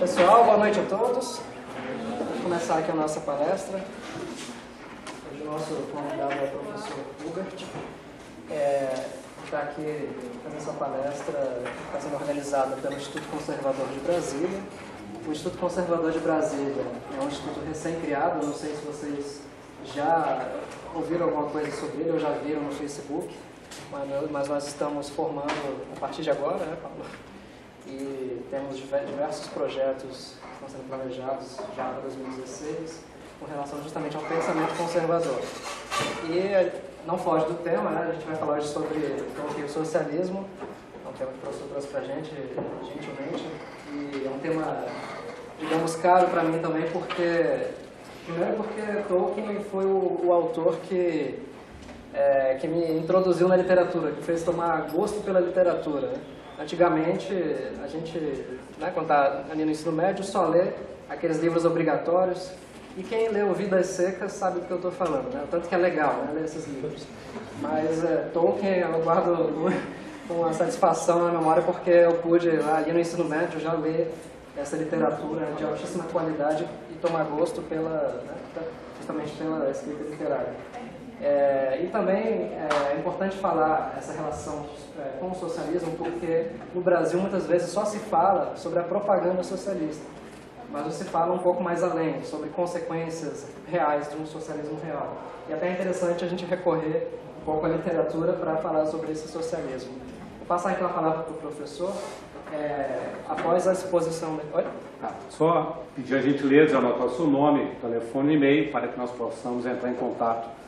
Pessoal, boa noite a todos. Vamos começar aqui a nossa palestra. Hoje o nosso convidado é o professor Hubert. Está aqui fazendo essa palestra, está sendo organizada pelo Instituto Conservador de Brasília. O Instituto Conservador de Brasília é um instituto recém-criado, não sei se vocês já ouviram alguma coisa sobre ele ou já viram no Facebook, mas nós estamos formando a partir de agora, né, Paulo? E temos diversos projetos que estão sendo planejados já para 2016 com relação justamente ao pensamento conservador. E não foge do tema, né? A gente vai falar hoje sobre o socialismo, é um tema que o professor trouxe para a gente, gentilmente, e é um tema, digamos, caro para mim também, primeiro porque Tolkien foi o autor que me introduziu na literatura, que fez tomar gosto pela literatura, né? Antigamente, a gente, né, quando está ali no ensino médio, só lê aqueles livros obrigatórios. E quem leu Vidas Secas sabe do que eu estou falando, né? Tanto que é legal, né, ler esses livros. Mas Tolkien eu guardo com uma satisfação na memória, porque eu pude, ali no ensino médio, já ler essa literatura de altíssima qualidade e tomar gosto justamente pela escrita literária. E também é importante falar essa relação com o socialismo, porque no Brasil muitas vezes só se fala sobre a propaganda socialista, mas não se fala um pouco mais além, sobre consequências reais de um socialismo real. E até é interessante a gente recorrer um pouco à literatura para falar sobre esse socialismo. Vou passar então a palavra para o professor, após a exposição... Oi? Só pedir a gentileza de anotar o seu nome, telefone e e-mail, para que nós possamos entrar em contato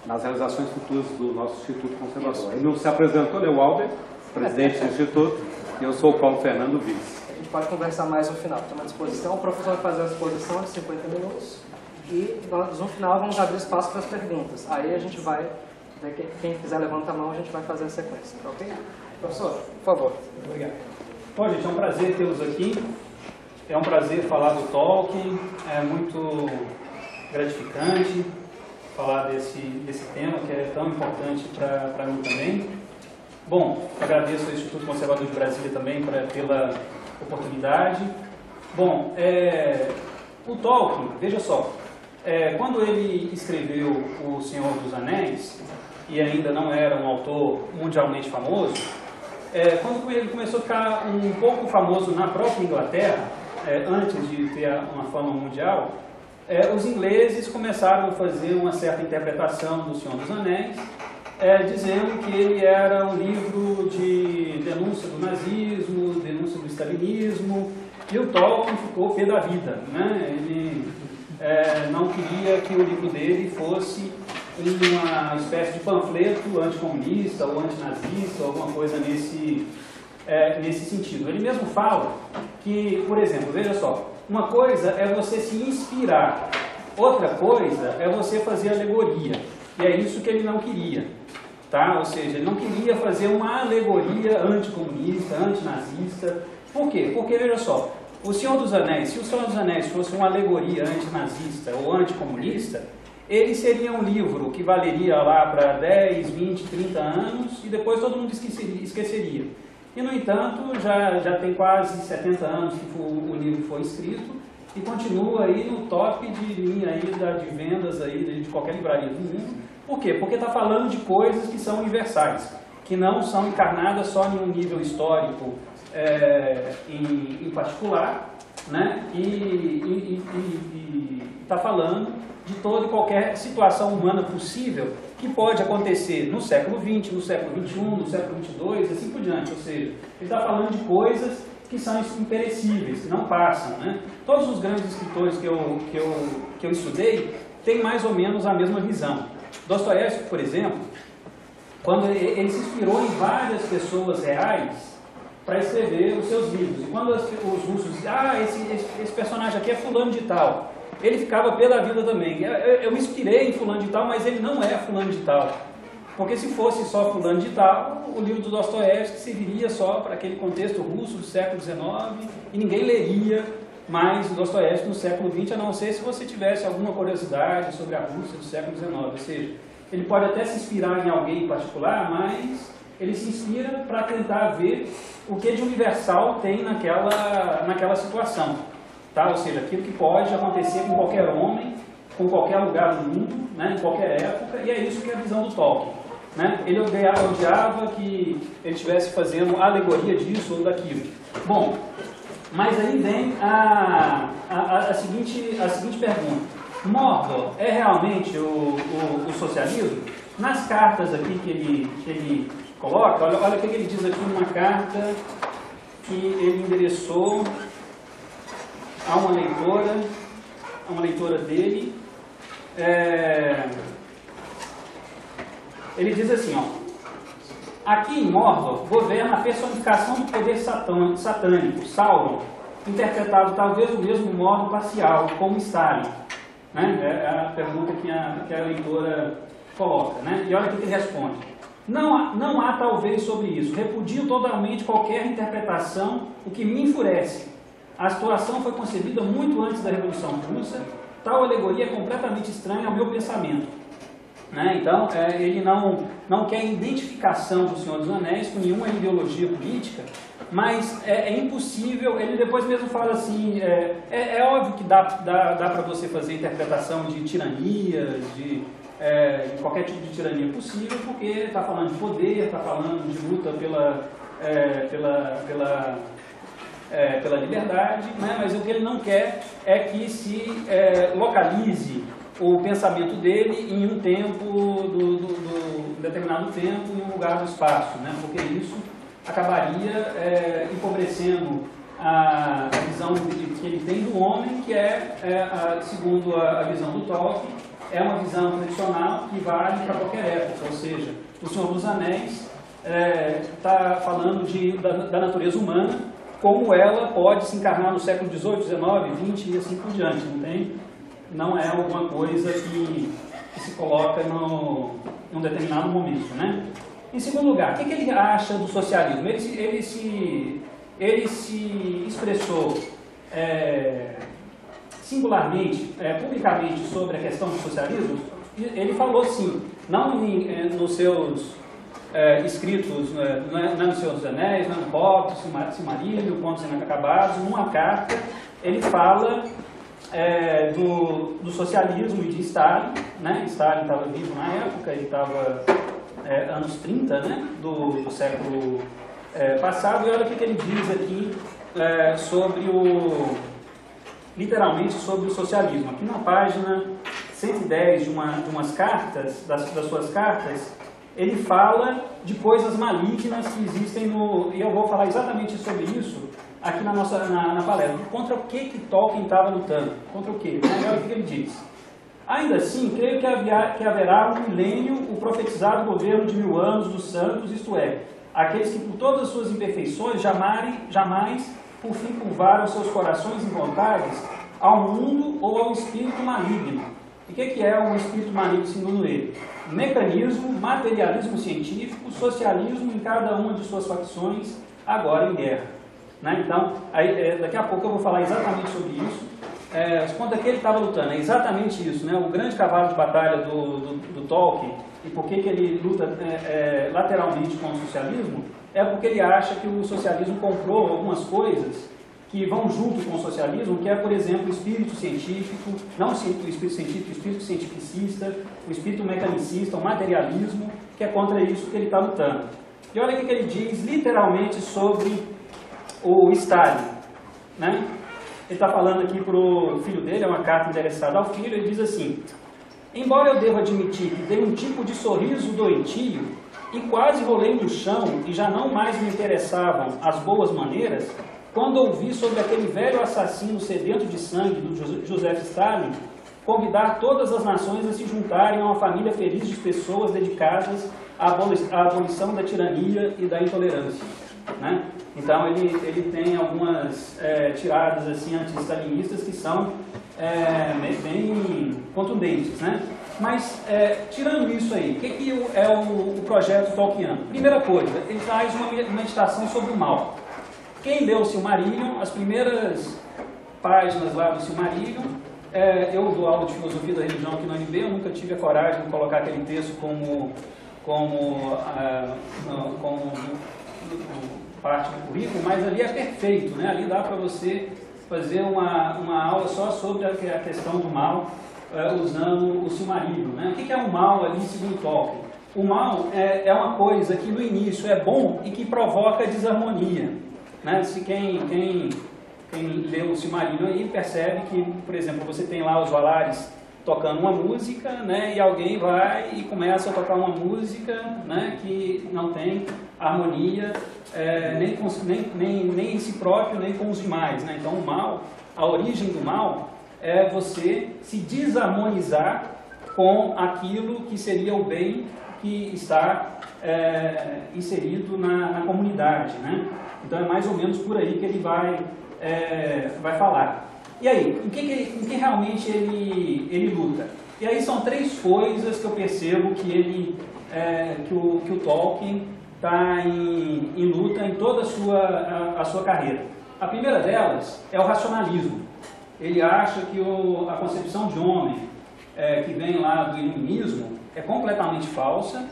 nas realizações futuras do nosso Instituto Conservador. Ele não se apresentou, ele é o Albert, presidente do Instituto, e eu sou o Paulo Fernando, vice. A gente pode conversar mais no final, estamos à disposição. O professor vai fazer uma exposição de 50 minutos e nós, no final, vamos abrir espaço para as perguntas. Aí a gente vai, quem quiser levantar a mão, a gente vai fazer a sequência, tá ok? Professor, por favor. Obrigado. Bom, gente, é um prazer tê-los aqui. É um prazer falar do Tolkien, é muito gratificante falar desse tema que é tão importante para mim também. Bom, agradeço ao Instituto Conservador de Brasília também pela oportunidade. Bom, o Tolkien, veja só, quando ele escreveu O Senhor dos Anéis, e ainda não era um autor mundialmente famoso, quando ele começou a ficar um pouco famoso na própria Inglaterra, antes de ter uma fama mundial, os ingleses começaram a fazer uma certa interpretação do Senhor dos Anéis, dizendo que ele era um livro de denúncia do nazismo, denúncia do stalinismo, e o Tolkien ficou pé da vida, né? Ele não queria que o livro dele fosse uma espécie de panfleto anticomunista ou antinazista, ou alguma coisa nesse sentido. Ele mesmo fala que, por exemplo, veja só, uma coisa é você se inspirar, outra coisa é você fazer alegoria, e é isso que ele não queria, tá? Ou seja, ele não queria fazer uma alegoria anticomunista, antinazista. Por quê? Porque, veja só, O Senhor dos Anéis, se O Senhor dos Anéis fosse uma alegoria antinazista ou anticomunista, ele seria um livro que valeria lá para 10, 20, 30 anos e depois todo mundo esqueceria. E, no entanto, já tem quase 70 anos que o livro foi escrito e continua aí no top de linha aí de vendas aí de qualquer livraria do mundo. Por quê? Porque está falando de coisas que são universais, que não são encarnadas só em um nível histórico em particular, né? E está falando de toda e qualquer situação humana possível que pode acontecer no século XX, no século XXI, no século XXII, assim por diante. Ou seja, ele está falando de coisas que são imperecíveis, que não passam, né? Todos os grandes escritores que eu estudei têm mais ou menos a mesma visão. Dostoiévski, por exemplo, quando ele se inspirou em várias pessoas reais para escrever os seus livros. E quando os russos dizem, esse personagem aqui é fulano de tal, ele ficava pé da vida também. Eu me inspirei em fulano de tal, mas ele não é fulano de tal. Porque se fosse só fulano de tal, o livro do Dostoiévski serviria só para aquele contexto russo do século XIX e ninguém leria mais o Dostoiévski no século XX, a não ser se você tivesse alguma curiosidade sobre a Rússia do século XIX. Ou seja, ele pode até se inspirar em alguém em particular, mas ele se inspira para tentar ver o que de universal tem naquela situação. tá? Ou seja, aquilo que pode acontecer com qualquer homem, com qualquer lugar do mundo, né? Em qualquer época, e é isso que é a visão do Tolkien. Né? Ele odiava que ele estivesse fazendo alegoria disso ou daquilo. Bom, mas aí vem a seguinte pergunta. Mordor é realmente o socialismo? Nas cartas aqui que ele coloca, olha o que ele diz aqui numa carta que ele endereçou a uma leitora dele. Ele diz assim, ó: aqui em Mordor governa a personificação do poder satânico, Sauron, interpretado talvez do mesmo modo parcial, como Stalin. Né? É a pergunta que a leitora coloca. Né? E olha o que ele responde. Não há talvez sobre isso. Repudio totalmente qualquer interpretação, o que me enfurece. A situação foi concebida muito antes da Revolução Russa. Tal alegoria é completamente estranha ao meu pensamento. Né? Então, ele não quer identificação do Senhor dos Anéis com nenhuma ideologia política, mas é impossível. Ele depois mesmo fala assim, é óbvio que dá para você fazer interpretação de tirania, de qualquer tipo de tirania possível, porque está falando de poder, está falando de luta pela liberdade, né? Mas o que ele não quer é que se localize o pensamento dele em um tempo, determinado tempo, em um lugar do espaço, né? Porque isso acabaria empobrecendo a visão que ele tem do homem, que segundo a visão do Tolkien, é uma visão tradicional que vale para qualquer época. Ou seja, o Senhor dos Anéis está falando da natureza humana, como ela pode se encarnar no século XVIII, XIX, XX e assim por diante. Não é alguma coisa que se coloca em um determinado momento. Né? Em segundo lugar, o que ele acha do socialismo? Ele se expressou singularmente, publicamente, sobre a questão do socialismo. Ele falou sim, não nos seus escritos, não é nos seus anéis, não é no Hobbit, Silmarillion, Contos Inacabados, numa carta, ele fala do socialismo e de Stalin. Né? Stalin estava vivo na época, ele estava anos 30, né? do século passado, e olha o que ele diz aqui literalmente sobre o socialismo. Aqui na página 110 de umas cartas, das suas cartas, ele fala de coisas malignas que existem e eu vou falar exatamente sobre isso aqui na palestra. Contra o que Tolkien estava lutando? Contra o quê? Olha o que ele diz. Ainda assim, creio que haverá um milênio, o profetizado governo de 1000 anos dos santos, isto é, aqueles que por todas as suas imperfeições jamais por fim curvaram seus corações e vontades ao mundo ou ao espírito maligno. E o que é um espírito maligno segundo ele? Mecanismo, materialismo científico, socialismo em cada uma de suas facções, agora em guerra. Né? Então, daqui a pouco eu vou falar exatamente sobre isso. Contra que ele estava lutando, é exatamente isso. Né? O grande cavalo de batalha do Tolkien, e por que ele luta lateralmente com o socialismo, é porque ele acha que o socialismo comprou algumas coisas que vão junto com o socialismo, que é, por exemplo, o espírito científico, não o espírito científico, o espírito cientificista, o espírito mecanicista, o materialismo, que é contra isso que ele está lutando. E olha o que ele diz literalmente sobre o Stalin. Né? Ele está falando aqui para o filho dele, é uma carta endereçada ao filho, ele diz assim: embora eu deva admitir que tenho um tipo de sorriso doentio e quase rolei no chão e já não mais me interessavam as boas maneiras, quando ouvi sobre aquele velho assassino sedento de sangue do Joseph Stalin convidar todas as nações a se juntarem a uma família feliz de pessoas dedicadas à abolição da tirania e da intolerância. Né? Então ele tem algumas tiradas assim, anti-stalinistas que são bem contundentes. Né? Mas, tirando isso aí, o que é o projeto Tolkieniano? Primeira coisa, ele traz uma meditação sobre o mal. Quem leu o Silmarillion, as primeiras páginas lá do Silmarillion, eu dou aula de filosofia da religião aqui na UNB, eu nunca tive a coragem de colocar aquele texto como parte do currículo, mas ali é perfeito, né? Ali dá para você fazer uma aula só sobre a questão do mal, usando o Silmarillion, né? O que é o mal ali, segundo Tolkien? O mal é uma coisa que no início é bom e que provoca desarmonia, né? Se quem lê o Silmarillion aí percebe que, por exemplo, você tem lá os Valares tocando uma música, né, e alguém vai e começa a tocar uma música, né, que não tem harmonia nem em si próprio, nem com os demais, né? Então o mal, a origem do mal é você se desarmonizar com aquilo que seria o bem que está inserido na comunidade, né? Então é mais ou menos por aí que ele vai falar. E aí, em que realmente ele luta? E aí são 3 coisas que eu percebo que o Tolkien está em luta em toda a sua carreira. A primeira delas é o racionalismo. Ele acha que a concepção de homem que vem lá do iluminismo é completamente falsa.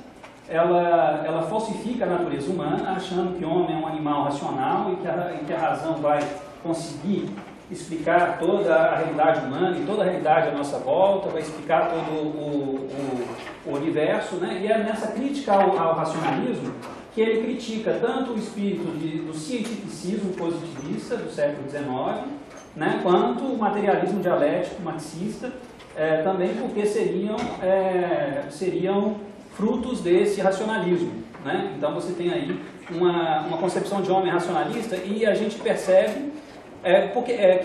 Ela falsifica a natureza humana, achando que o homem é um animal racional e que a razão vai conseguir explicar toda a realidade humana e toda a realidade à nossa volta, vai explicar todo o universo, né? E é nessa crítica ao racionalismo que ele critica tanto o espírito do cientificismo positivista do século XIX, né, quanto o materialismo dialético marxista, também porque seriam frutos desse racionalismo, né? Então você tem aí uma concepção de homem racionalista e a gente percebe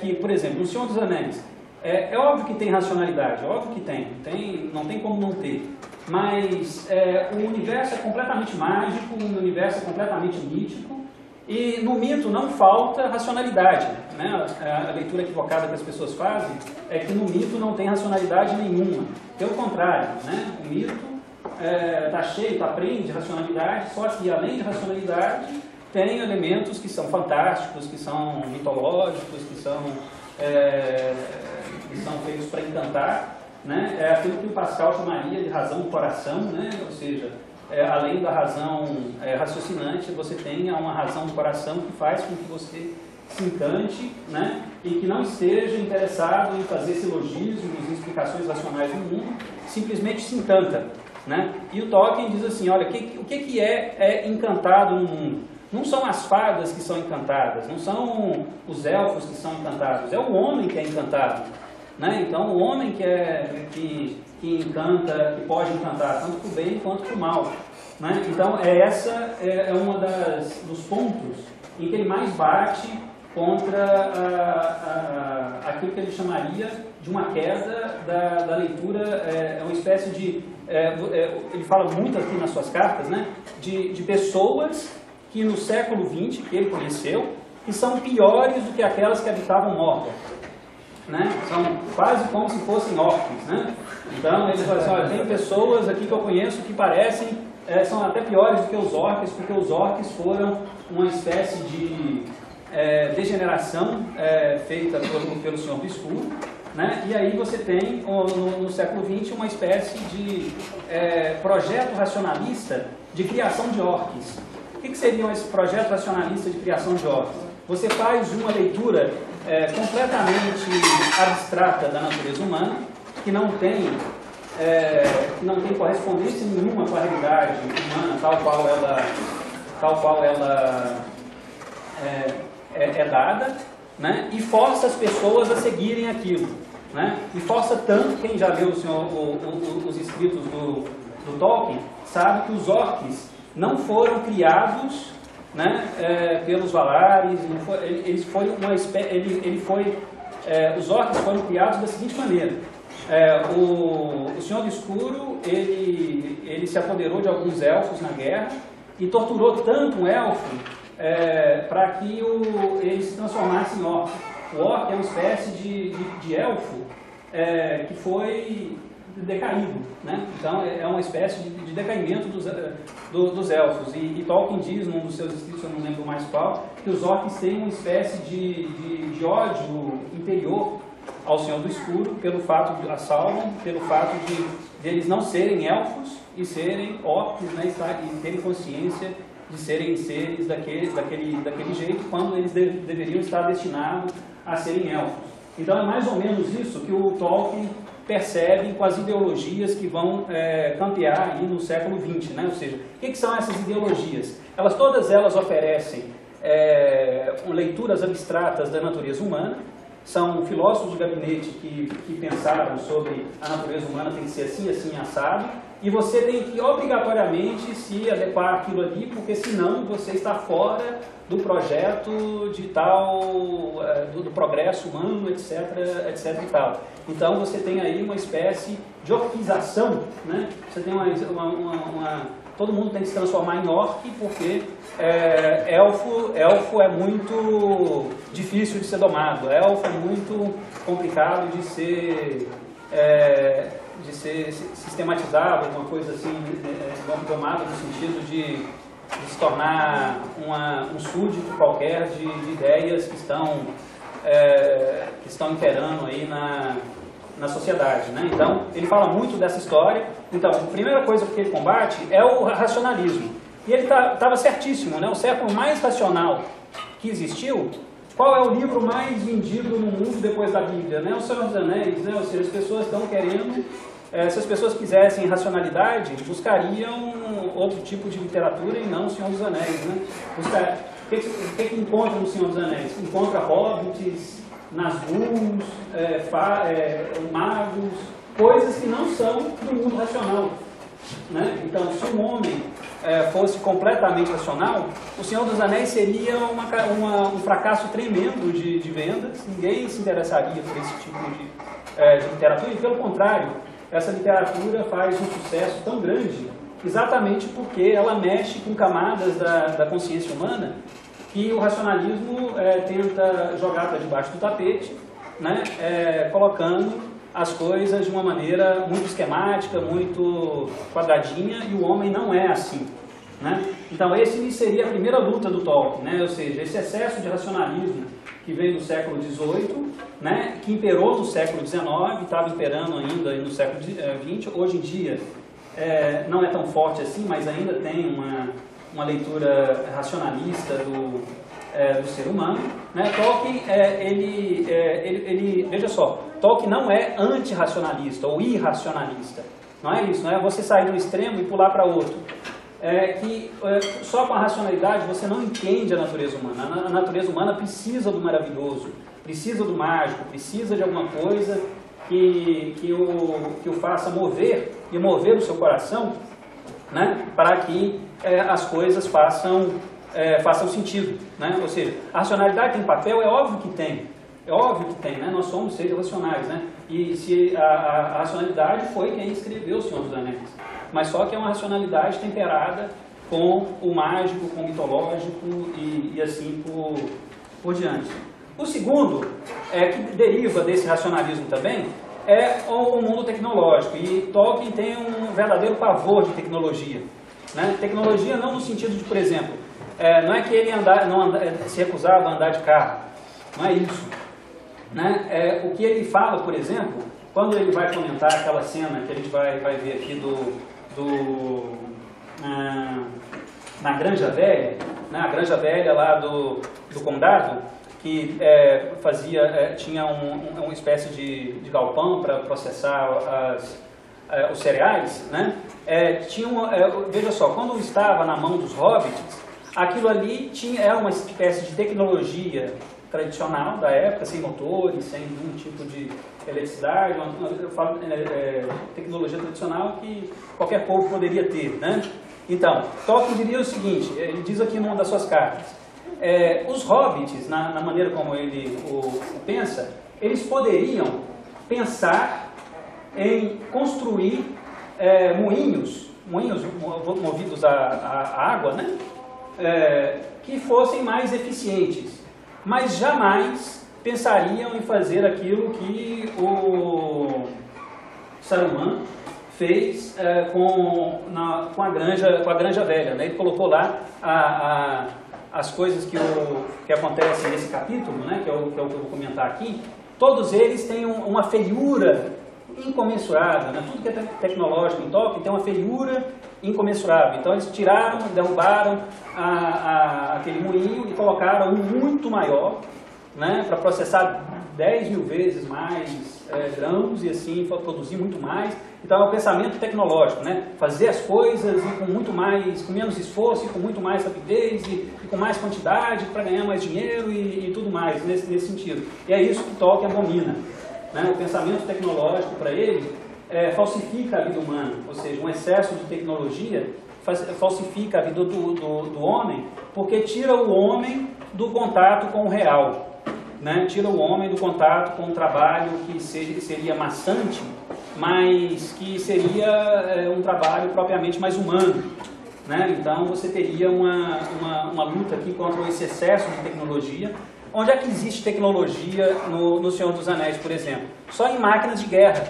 que, por exemplo, no Senhor dos Anéis, é óbvio que tem racionalidade, é óbvio que não tem como não ter, mas o universo é completamente mágico, o universo é completamente mítico, e no mito não falta racionalidade, né? A leitura equivocada que as pessoas fazem é que no mito não tem racionalidade nenhuma, pelo contrário, né? O mito está cheio, está preenche de racionalidade, só que além de racionalidade tem elementos que são fantásticos, que são mitológicos, que são feitos para encantar, né? É aquilo que o Pascal chamaria de razão do coração, né? Ou seja, além da razão raciocinante, você tem uma razão do coração que faz com que você se encante, né? E que não esteja interessado em fazer silogismos, explicações racionais do mundo, simplesmente se encanta, né? E o Tolkien diz assim, olha, o que é encantado no mundo? Não são as fadas que são encantadas, não são os elfos que são encantados, é o homem que é encantado, né? Então o homem que encanta, que pode encantar tanto para o bem quanto para o mal, né? Então essa é uma dos pontos em que ele mais bate contra aquilo que ele chamaria de uma queda da leitura, uma espécie de... ele fala muito aqui nas suas cartas, né? De pessoas que no século XX, que ele conheceu, que são piores do que aquelas que habitavam Mordor, né? São quase como se fossem orcs, né? Então ele fala assim, olha, tem pessoas aqui que eu conheço que parecem, são até piores do que os orcs, porque os orcs foram uma espécie de degeneração feita pelo Senhor do Escuro, né? E aí você tem no século XX uma espécie de projeto racionalista de criação de orcs. O que seria esse projeto racionalista de criação de orcs? Você faz uma leitura completamente abstrata da natureza humana, que não tem correspondência nenhuma com a realidade humana, tal qual ela é dada, né? E força as pessoas a seguirem aquilo, né? E força tanto, quem já leu os escritos do Tolkien, sabe que os orcs não foram criados, né, pelos Valares, os orcs foram criados da seguinte maneira: o Senhor do Escuro ele se apoderou de alguns elfos na guerra e torturou tanto um elfo para que ele se transformasse em orc. O orc é uma espécie de elfo que foi decaído, né? Então é uma espécie de decaimento dos elfos, e Tolkien diz num dos seus escritos, eu não lembro mais qual, que os orcs têm uma espécie de ódio interior ao Senhor do Escuro pelo fato de Sauron, pelo fato de eles não serem elfos e serem orcs, né? E terem consciência de serem seres daquele jeito, quando eles deveriam estar destinados a serem elfos. Então é mais ou menos isso que o Tolkien percebe com as ideologias que vão campear aí no século XX, né? Ou seja, o que são essas ideologias? Todas elas oferecem leituras abstratas da natureza humana. São filósofos de gabinete que pensaram sobre a natureza humana tem que ser assim, assim, assado, e você tem que obrigatoriamente se adequar àquilo ali, porque senão você está fora do projeto de tal, do progresso humano, etc, etc e tal. Então você tem aí uma espécie de orquização, né? Você tem todo mundo tem que se transformar em orc, porque elfo é muito difícil de ser domado, elfo é muito complicado de ser sistematizado, alguma coisa assim, domado no sentido de se tornar um súdito qualquer de ideias que estão imperando aí na sociedade, né? Então, ele fala muito dessa história. Então, a primeira coisa que ele combate é o racionalismo. E ele estava certíssimo, né? O século mais racional que existiu, qual é o livro mais vendido no mundo depois da Bíblia? Né? O Senhor dos Anéis, né? Ou seja, as pessoas estão querendo, se as pessoas quisessem racionalidade, buscariam outro tipo de literatura e não o Senhor dos Anéis, né? O que encontra no Senhor dos Anéis? Encontra hobbits, Nazguls, magos, coisas que não são do mundo racional, né? Então, se um homem fosse completamente racional, o Senhor dos Anéis seria um fracasso tremendo de vendas, ninguém se interessaria por esse tipo de literatura, e pelo contrário, essa literatura faz um sucesso tão grande, exatamente porque ela mexe com camadas da consciência humana que o racionalismo tenta jogar para debaixo do tapete, né? Colocando as coisas de uma maneira muito esquemática, muito quadradinha, e o homem não é assim, né? Então esse seria a primeira luta do Tolkien, né? Ou seja, esse excesso de racionalismo que veio do século XVIII, né? Que imperou no século XIX, estava imperando ainda no século XX, hoje em dia não é tão forte assim, mas ainda tem uma leitura racionalista do ser humano, né? Tolkien, veja só, Tolkien não é antirracionalista ou irracionalista, não é isso, não é você sair de um extremo e pular para outro. Só com a racionalidade você não entende a natureza humana. A natureza humana precisa do maravilhoso, precisa do mágico, precisa de alguma coisa que o faça mover e mover o seu coração, né? Para que as coisas façam sentido, né? Ou seja, a racionalidade tem papel? É óbvio que tem, né? Nós somos seres racionais, né? E se a racionalidade foi quem escreveu O Senhor dos Anéis, mas só que é uma racionalidade temperada com o mágico, com o mitológico e assim por diante. O segundo, que deriva desse racionalismo também, é o mundo tecnológico, e Tolkien tem um verdadeiro pavor de tecnologia, né? Tecnologia não no sentido de, por exemplo, não é que ele se recusava a andar de carro, não é isso, né? O que ele fala, por exemplo, quando ele vai comentar aquela cena que a gente vai ver aqui na Granja Velha, né? A Granja Velha lá do condado, que tinha uma espécie de galpão para processar os cereais, né? Veja só, quando estava na mão dos hobbits, aquilo ali era uma espécie de tecnologia tradicional da época, sem motores, sem nenhum tipo de eletricidade, eu falo tecnologia tradicional que qualquer povo poderia ter, né? Então, Tolkien diria o seguinte, ele diz aqui numa das suas cartas, os hobbits, na maneira como ele o pensa, eles poderiam pensar em construir moinhos movidos a água, né? Que fossem mais eficientes, mas jamais pensariam em fazer aquilo que o Saruman fez com a Granja Velha, né? Ele colocou lá as coisas que acontecem nesse capítulo, né? que é o que eu vou comentar aqui. Todos eles têm uma feiura incomensurável, né? Tudo que é tecnológico em Tolkien tem uma feiura incomensurável. Então eles tiraram, derrubaram aquele moinho e colocaram um muito maior, né, para processar 10 mil vezes mais grãos e assim produzir muito mais. Então é um pensamento tecnológico, né? Fazer as coisas e com menos esforço e com muito mais rapidez e com mais quantidade para ganhar mais dinheiro e tudo mais nesse sentido. E é isso que Tolkien abomina, né? O pensamento tecnológico para ele falsifica a vida humana, ou seja, um excesso de tecnologia falsifica a vida do homem, porque tira o homem do contato com o real. Né, tira o homem do contato com um trabalho que seria maçante, mas que seria um trabalho propriamente mais humano. Né? Então você teria uma luta aqui contra esse excesso de tecnologia. Onde é que existe tecnologia no Senhor dos Anéis, por exemplo? Só em máquinas de guerra.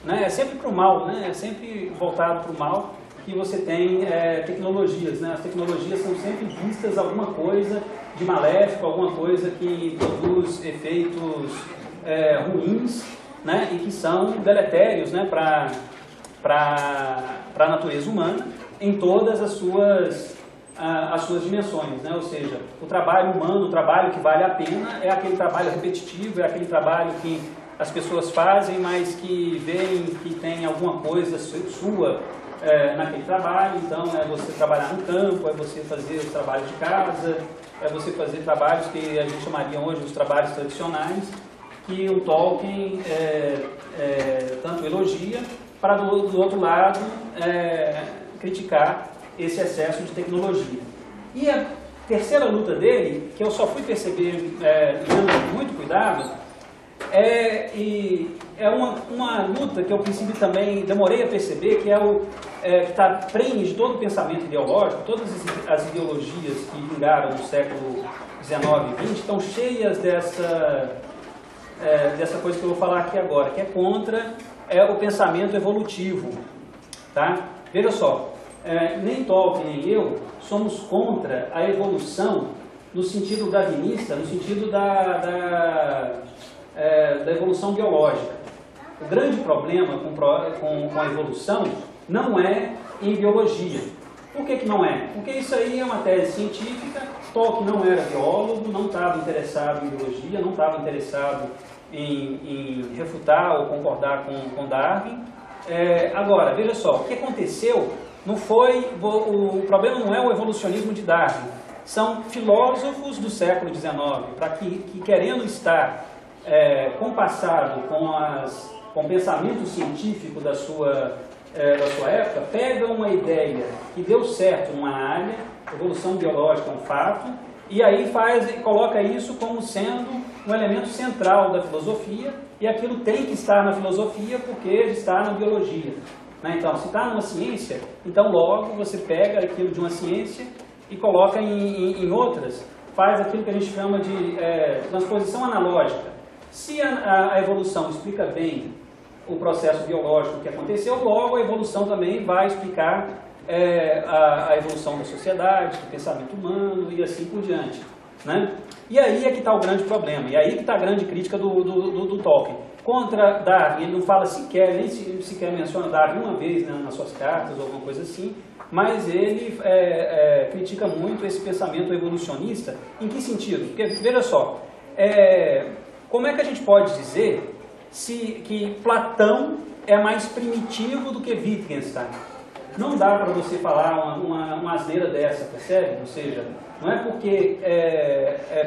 Né? É sempre para o mal, né? É sempre voltado para o mal que você tem tecnologias. Né? As tecnologias são sempre vistas alguma coisa de maléfico, alguma coisa que produz efeitos ruins, né, e que são deletérios, né, para a natureza humana em todas as suas dimensões. Né? Ou seja, o trabalho humano, o trabalho que vale a pena é aquele trabalho repetitivo, é aquele trabalho que as pessoas fazem, mas que veem que tem alguma coisa sua naquele trabalho. Então é você trabalhar no campo, é você fazer os trabalhos de casa, é você fazer trabalhos que a gente chamaria hoje os trabalhos tradicionais, que o Tolkien tanto elogia, para do outro lado criticar esse excesso de tecnologia. E a terceira luta dele, que eu só fui perceber com muito cuidado, é uma luta que eu, a princípio, também demorei a perceber, que que está prenhe de todo o pensamento ideológico. Todas as ideologias que vingaram no século XIX e XX estão cheias dessa coisa que eu vou falar aqui agora, que é contra o pensamento evolutivo. Tá? Veja só, nem Tolkien nem eu somos contra a evolução no sentido darwinista, no sentido da evolução biológica. O grande problema com a evolução não é em biologia. Por que não é? Porque isso aí é uma tese científica. Tolkien não era biólogo, não estava interessado em biologia, não estava interessado em refutar ou concordar com Darwin. Agora, veja só, o que aconteceu não foi... O problema não é o evolucionismo de Darwin. São filósofos do século XIX, que querendo estar compassado com o pensamento científico da sua época, pegam uma ideia que deu certo numa área, evolução biológica é um fato, e aí coloca isso como sendo um elemento central da filosofia, e aquilo tem que estar na filosofia porque está na biologia. Né? Então, se está numa ciência, então logo você pega aquilo de uma ciência e coloca em outras, faz aquilo que a gente chama de transposição analógica. Se a evolução explica bem o processo biológico que aconteceu, logo a evolução também vai explicar a evolução da sociedade, do pensamento humano e assim por diante. Né? E aí é que está o grande problema, e aí que está a grande crítica do Tolkien. Contra Darwin, ele não fala sequer, nem sequer menciona Darwin uma vez, né, nas suas cartas ou alguma coisa assim, mas ele critica muito esse pensamento evolucionista. Em que sentido? Porque, veja só, como é que a gente pode dizer que Platão é mais primitivo do que Wittgenstein? Não dá para você falar uma asneira dessa, percebe? Ou seja, não é porque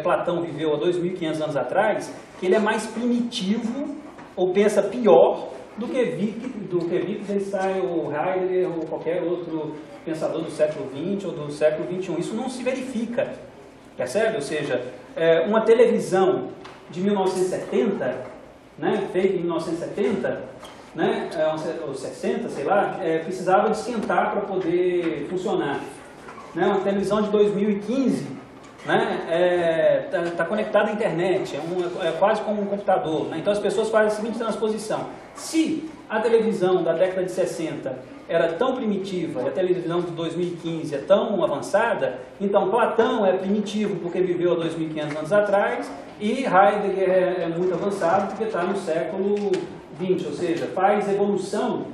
Platão viveu há 2.500 anos atrás que ele é mais primitivo ou pensa pior do que Wittgenstein ou Heidegger ou qualquer outro pensador do século XX ou do século XXI. Isso não se verifica, percebe? Ou seja, uma televisão de 1970, né, feita em 1970, né, ou 60, sei lá, precisava de esquentar para poder funcionar. Né, uma televisão de 2015, né, tá conectada à internet, é quase como um computador. Né, então as pessoas fazem a seguinte transposição: se a televisão da década de 60 era tão primitiva e a televisão de 2015 é tão avançada, então Platão é primitivo porque viveu há 2.500 anos atrás, e Heidegger é muito avançado porque está no século XX, ou seja, faz evolução,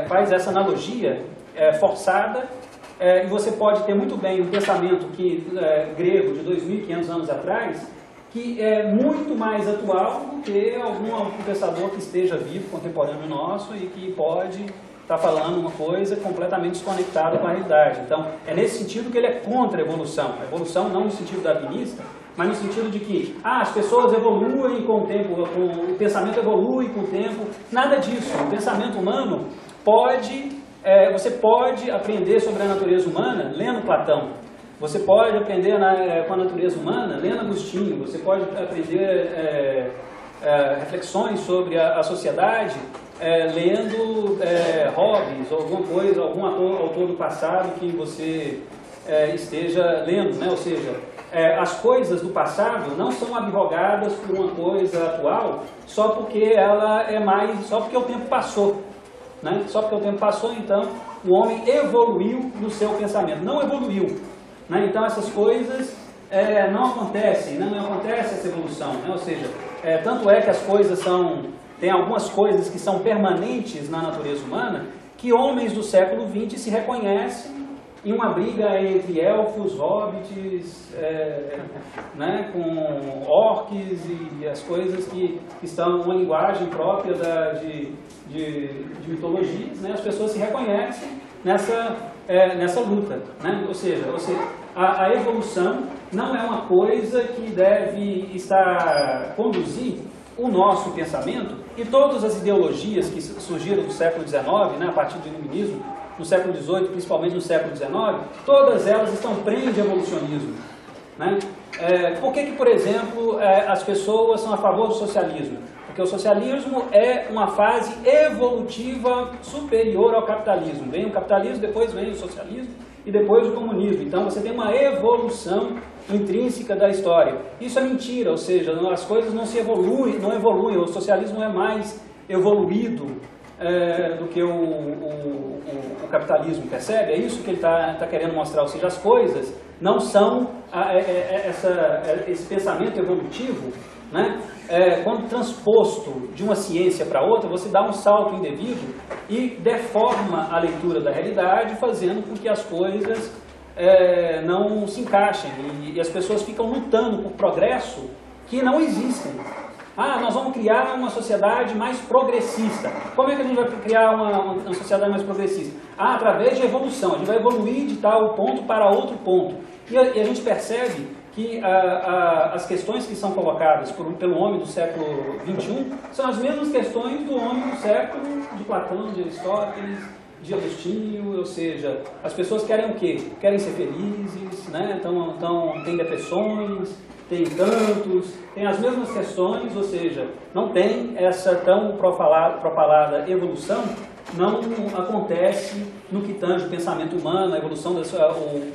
faz essa analogia forçada, e você pode ter muito bem um pensamento grego de 2.500 anos atrás, que é muito mais atual do que algum pensador que esteja vivo, contemporâneo nosso, e que pode estar falando uma coisa completamente desconectada com a realidade. Então, é nesse sentido que ele é contra a evolução. A evolução não no sentido darwinista, mas no sentido de que as pessoas evoluem com o tempo, o pensamento evolui com o tempo. Nada disso. O pensamento humano você pode aprender sobre a natureza humana lendo Platão. Você pode aprender com a natureza humana lendo Agostinho. Você pode aprender reflexões sobre a sociedade lendo Hobbes ou alguma coisa, algum autor do passado que você esteja lendo, né? Ou seja, as coisas do passado não são abrogadas por uma coisa atual só porque só porque o tempo passou, né? Só porque o tempo passou, então o homem evoluiu no seu pensamento, não evoluiu, né? Então essas coisas não acontecem, não acontece essa evolução, né? Ou seja, tanto é que as coisas tem algumas coisas que são permanentes na natureza humana que homens do século XX se reconhecem em uma briga entre elfos, hobbits, né, com orques e as coisas que estão uma linguagem própria de mitologias, né? As pessoas se reconhecem nessa luta, né? Ou seja, a evolução não é uma coisa que deve conduzir o nosso pensamento, e todas as ideologias que surgiram do século XIX, né, a partir do iluminismo, no século XVIII, principalmente no século XIX, todas elas estão prenhes de evolucionismo, né? Por que, por exemplo, as pessoas são a favor do socialismo? Porque o socialismo é uma fase evolutiva superior ao capitalismo. Vem o capitalismo, depois vem o socialismo e depois o comunismo. Então você tem uma evolução intrínseca da história. Isso é mentira, ou seja, as coisas não evoluem, o socialismo é mais evoluído do que o capitalismo, percebe? É isso que ele está querendo mostrar, ou seja, as coisas não são esse pensamento evolutivo, né? Quando transposto de uma ciência para outra, você dá um salto indevido e deforma a leitura da realidade, fazendo com que as coisas não se encaixem, e as pessoas ficam lutando por progresso que não existem. Nós vamos criar uma sociedade mais progressista. Como é que a gente vai criar uma sociedade mais progressista? Através de evolução. A gente vai evoluir de tal ponto para outro ponto. E a gente percebe que as questões que são colocadas pelo homem do século XXI são as mesmas questões do homem do século de Platão, de Aristóteles, de Agostinho. Ou seja, as pessoas querem o quê? Querem ser felizes, né? Tem depressões, tem encantos, tem as mesmas questões, ou seja, não tem essa tão propalada evolução, não acontece no que tange o pensamento humano, a evolução,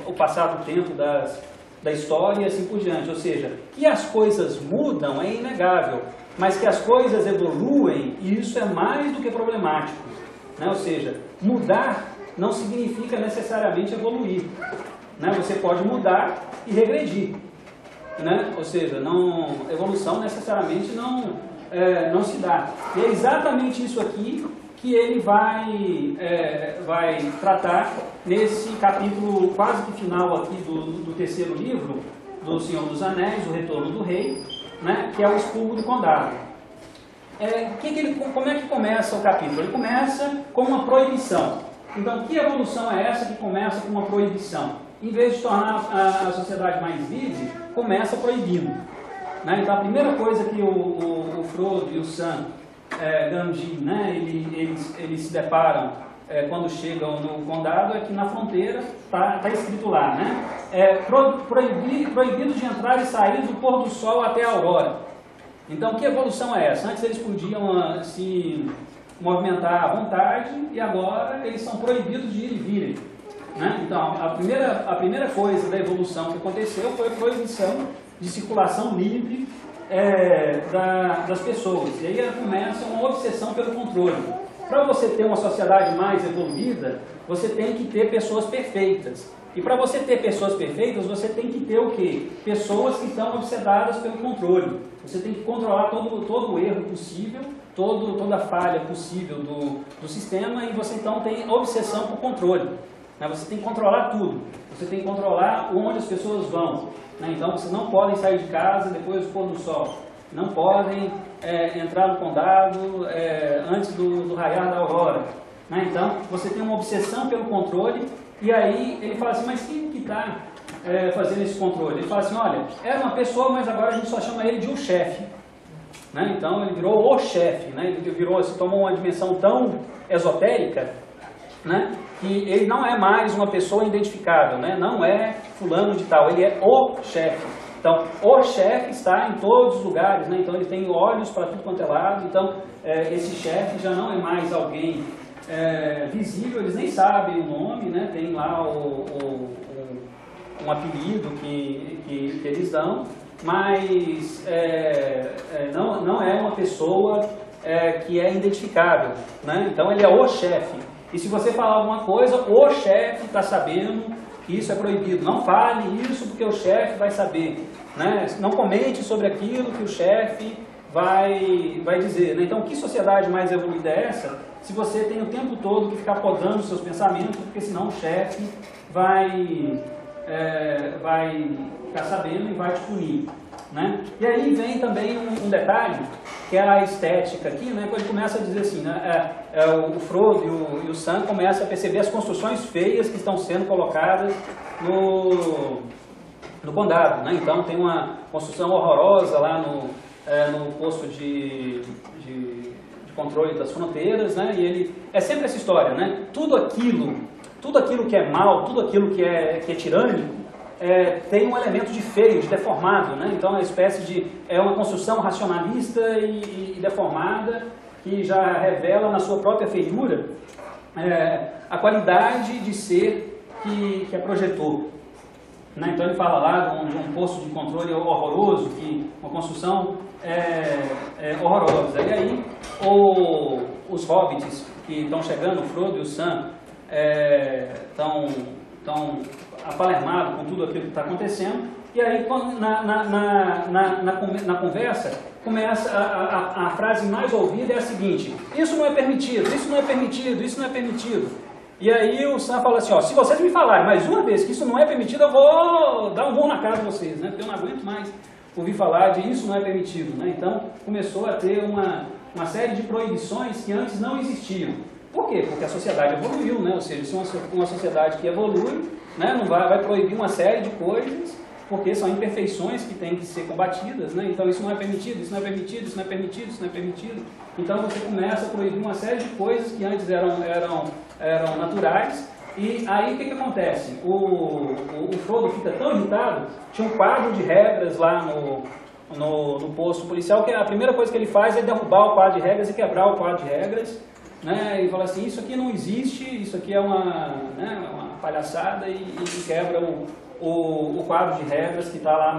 o passar do tempo da história e assim por diante. Ou seja, que as coisas mudam é inegável, mas que as coisas evoluem, isso é mais do que problemático, né? Ou seja, mudar não significa necessariamente evoluir, né? Você pode mudar e regredir, né? Ou seja, evolução necessariamente não se dá. E é exatamente isso aqui que ele vai tratar nesse capítulo quase que final aqui do terceiro livro do Senhor dos Anéis, O Retorno do Rei, né? Que é o expurgo do condado. Como é que começa o capítulo? Ele começa com uma proibição. Então, que evolução é essa que começa com uma proibição? Em vez de tornar a sociedade mais livre, começa proibindo, né? Então, a primeira coisa que o Frodo e o Sam Gandhi, né, eles se deparam quando chegam no condado é que na fronteira está escrito lá, né? Proibido de entrar e sair do pôr do sol até a aurora. Então, que evolução é essa? Antes eles podiam se movimentar à vontade e agora eles são proibidos de ir e virem, né? Então, a primeira coisa da evolução que aconteceu foi a proibição de circulação livre das pessoas. E aí começa uma obsessão pelo controle. Para você ter uma sociedade mais evoluída, você tem que ter pessoas perfeitas. E para você ter pessoas perfeitas, você tem que ter o quê? Pessoas que estão obsedadas pelo controle. Você tem que controlar todo o erro possível, toda a falha possível do sistema, e você então tem obsessão por controle. Né? Você tem que controlar tudo. Você tem que controlar onde as pessoas vão. Né? Então, vocês não podem sair de casa depois do pôr do sol. Não podem entrar no condado antes do raiar da aurora. Né? Então, você tem uma obsessão pelo controle, e aí ele fala assim, mas quem que está fazendo esse controle? Ele fala assim, olha, era uma pessoa, mas agora a gente só chama ele de um chefe. Né? Então, ele virou o chefe, né? Ele tomou uma dimensão tão esotérica, né? Que ele não é mais uma pessoa identificável, né? Não é fulano de tal, ele é o chefe. Então, o chefe está em todos os lugares, né? Então ele tem olhos para tudo quanto é lado. Então, esse chefe já não é mais alguém visível, eles nem sabem o nome, né? Tem lá um apelido que eles dão, mas não é uma pessoa que é identificável, né? Então ele é o chefe. E se você falar alguma coisa, o chefe está sabendo que isso é proibido. Não fale isso porque o chefe vai saber. Né? Não comente sobre aquilo que o chefe vai dizer. Né? Então, que sociedade mais evoluída é essa? Se você tem o tempo todo que ficar podando os seus pensamentos, porque senão o chefe vai ficar sabendo e vai te punir. Né? E aí vem também um detalhe, que é a estética aqui, né? Quando ele começa a dizer assim, né? O Frodo e o Sam começam a perceber as construções feias que estão sendo colocadas no condado. Né? Então tem uma construção horrorosa lá no posto de controle das fronteiras, né? E ele é sempre essa história, né? Tudo aquilo que é mal, tudo aquilo que é tirânico, tem um elemento de feio, de deformado, né? Então é uma espécie de uma construção racionalista e deformada, que já revela na sua própria feiura a qualidade de ser que a projetou. Né? Então ele fala lá de um posto de controle horroroso, uma construção horrorosa. E aí os hobbits que estão chegando, o Frodo e o Sam, estão apalermados com tudo aquilo que está acontecendo, e aí na conversa começa a frase mais ouvida é a seguinte: isso não é permitido, isso não é permitido, isso não é permitido. E aí o Sam fala assim, ó, se vocês me falarem mais uma vez que isso não é permitido, eu vou dar um murro na cara de vocês, né? Porque eu não aguento mais ouvir falar de isso não é permitido, né? Então começou a ter uma série de proibições que antes não existiam. Por quê? Porque a sociedade evoluiu, né? Ou seja, se uma sociedade que evolui, né, não vai proibir uma série de coisas, porque são imperfeições que têm que ser combatidas, né? Então isso não é permitido, isso não é permitido, isso não é permitido, isso não é permitido. Então você começa a proibir uma série de coisas que antes eram naturais. E aí o que acontece? O Frodo fica tão irritado, tinha um quadro de regras lá no posto policial, que a primeira coisa que ele faz é derrubar o quadro de regras e quebrar o quadro de regras. Né, e fala assim, isso aqui não existe, isso aqui é uma palhaçada, e quebra o quadro de regras que está lá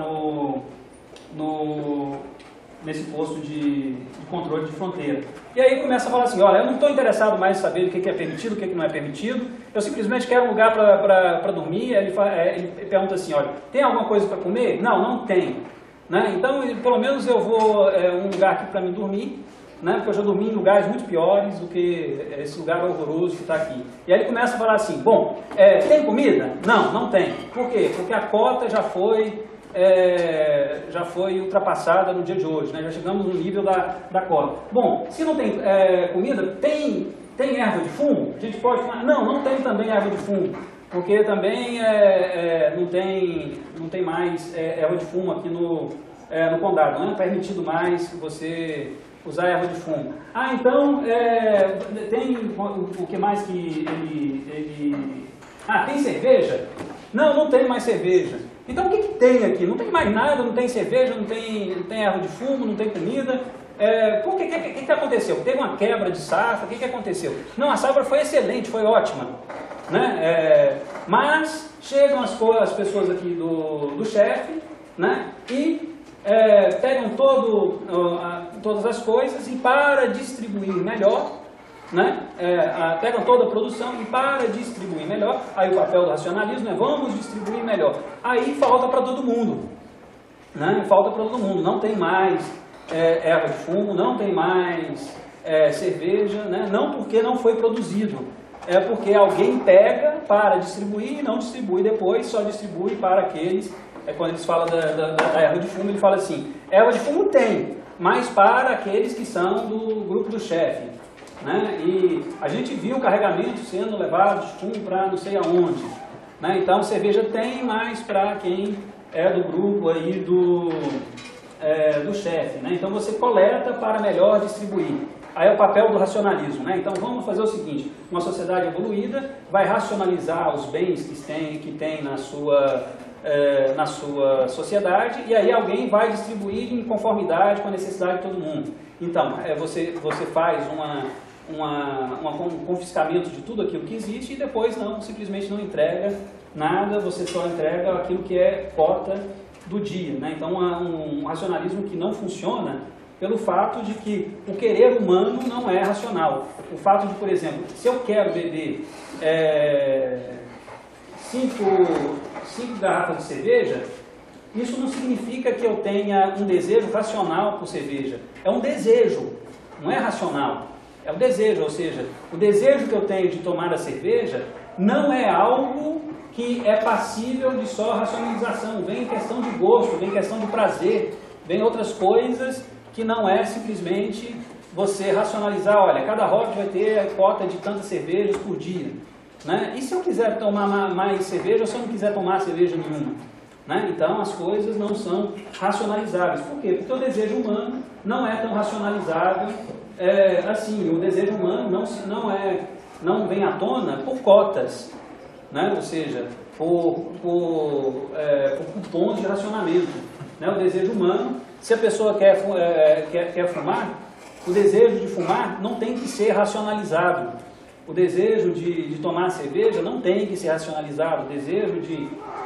nesse posto de controle de fronteira. E aí começa a falar assim, olha, eu não estou interessado mais em saber o que é permitido, o que não é permitido, eu simplesmente quero um lugar para dormir. Ele pergunta assim, olha, tem alguma coisa para comer? Não tem. Né? Então, pelo menos eu vou um lugar aqui para me dormir. Né? Porque eu já dormi em lugares muito piores do que esse lugar horroroso que está aqui. E aí ele começa a falar assim, bom, tem comida? Não tem. Por quê? Porque a cota já foi ultrapassada no dia de hoje, né? Já chegamos no nível da cota. Bom, se não tem comida, tem erva de fumo? A gente pode falar, não tem também erva de fumo, porque também não tem mais erva de fumo aqui no condado. Não é permitido mais você usar erva de fumo. Então, tem o que mais que ele... tem cerveja? Não tem mais cerveja. Então, o que tem aqui? Não tem mais nada, não tem cerveja, não tem erva de fumo, não tem comida. O que aconteceu? Teve uma quebra de safra, o que aconteceu? Não, a safra foi excelente, foi ótima. Né? Mas chegam as pessoas aqui do chefe, né? E pegam todas as coisas, e para distribuir melhor, né? Pegam toda a produção e para distribuir melhor. Aí o papel do racionalismo é vamos distribuir melhor. Aí falta para todo mundo, né? Falta para todo mundo. Não tem mais erva de fumo, não tem mais cerveja, né? Não porque não foi produzido, é porque alguém pega para distribuir e não distribui depois, só distribui para aqueles. Quando eles falam da erva de fumo, ele fala assim: erva de fumo tem, mas para aqueles que são do grupo do chefe, né? E a gente viu o carregamento sendo levado de fumo para não sei aonde, né? Então cerveja tem, mas para quem é do grupo aí do chefe, né? Então você coleta para melhor distribuir. Aí é o papel do racionalismo, né? Então vamos fazer o seguinte: uma sociedade evoluída vai racionalizar os bens que tem na sua sociedade, e aí alguém vai distribuir em conformidade com a necessidade de todo mundo. Então, você faz um confiscamento de tudo aquilo que existe e depois simplesmente não entrega nada, você só entrega aquilo que é cota do dia, né? Então, um racionalismo que não funciona pelo fato de que o querer humano não é racional. O fato de, por exemplo, se eu quero beber 5 garrafas de cerveja, isso não significa que eu tenha um desejo racional por cerveja. É um desejo, não é racional. É um desejo, ou seja, o desejo que eu tenho de tomar a cerveja não é algo que é passível de só racionalização. Vem questão de gosto, vem questão de prazer, vem outras coisas que não é simplesmente você racionalizar, olha, cada hop vai ter a cota de tantas cervejas por dia, né? E se eu quiser tomar mais cerveja ou se eu não quiser tomar cerveja nenhuma, né? Então as coisas não são racionalizáveis. Por quê? Porque o desejo humano não é tão racionalizável assim. O desejo humano não vem à tona por cotas, né? Ou seja, por cupons de racionamento, né? O desejo humano, se a pessoa quer fumar, o desejo de fumar não tem que ser racionalizado. O desejo de tomar cerveja não tem que ser racionalizado. O desejo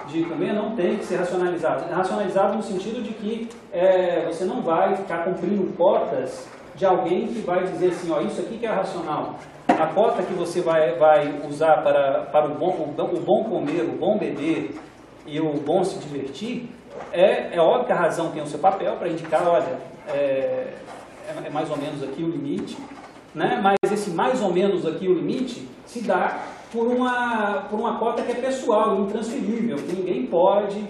de comer não tem que ser racionalizado. É racionalizado no sentido de que você não vai ficar cumprindo cotas de alguém que vai dizer assim, ó, isso aqui que é racional. A cota que você vai usar para o bom comer, o bom beber e o bom se divertir, é óbvio que a razão tem o seu papel para indicar, olha, é mais ou menos aqui o limite, né? Mas esse mais ou menos aqui o limite se dá por uma cota que é pessoal, intransferível, que ninguém pode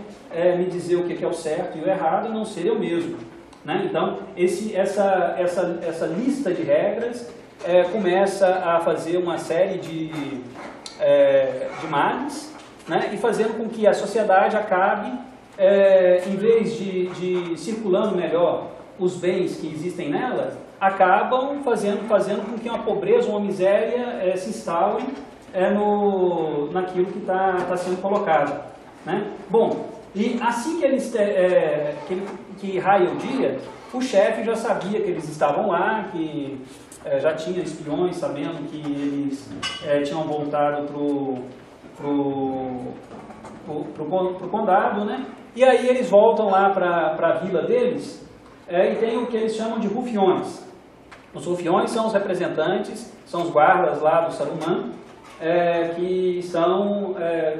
me dizer o que é o certo e o errado, a não ser eu mesmo, né? Então, essa lista de regras começa a fazer uma série de males, né? E fazendo com que a sociedade acabe, em vez de circulando melhor os bens que existem nela, acabam fazendo com que uma pobreza, uma miséria se instaurem naquilo que está sendo colocado, né? Bom, e assim que raia o dia, o chefe já sabia que eles estavam lá, que já tinha espiões sabendo que eles tinham voltado pro condado, né? E aí eles voltam lá para a vila deles, e tem o que eles chamam de rufiões. Os rufiões são os representantes, são os guardas lá do Saruman, que estão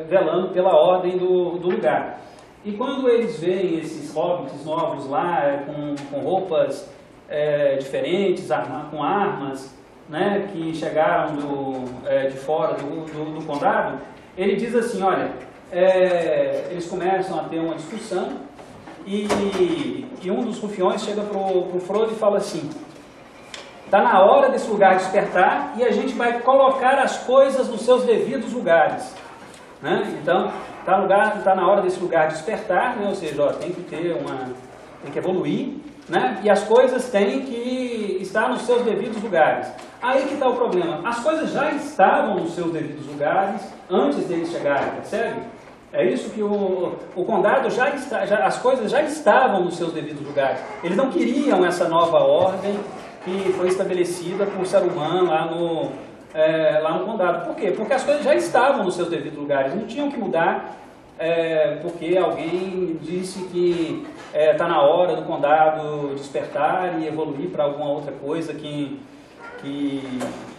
velando pela ordem do lugar. E quando eles veem esses hobbits novos lá, com roupas diferentes, com armas, né, que chegaram de fora do condado, ele diz assim, olha, eles começam a ter uma discussão e um dos rufiões chega pro Frodo e fala assim, está na hora desse lugar despertar e a gente vai colocar as coisas nos seus devidos lugares, né? Então, está na hora desse lugar despertar, né? Ou seja, tem que evoluir, né? E as coisas têm que estar nos seus devidos lugares. Aí que está o problema. As coisas já estavam nos seus devidos lugares antes deles chegarem, percebe? É isso que o condado as coisas já estavam nos seus devidos lugares. Eles não queriam essa nova ordem que foi estabelecida por Saruman lá no condado. Por quê? Porque as coisas já estavam nos seus devidos lugares, não tinham que mudar porque alguém disse que está na hora do condado despertar e evoluir para alguma outra coisa que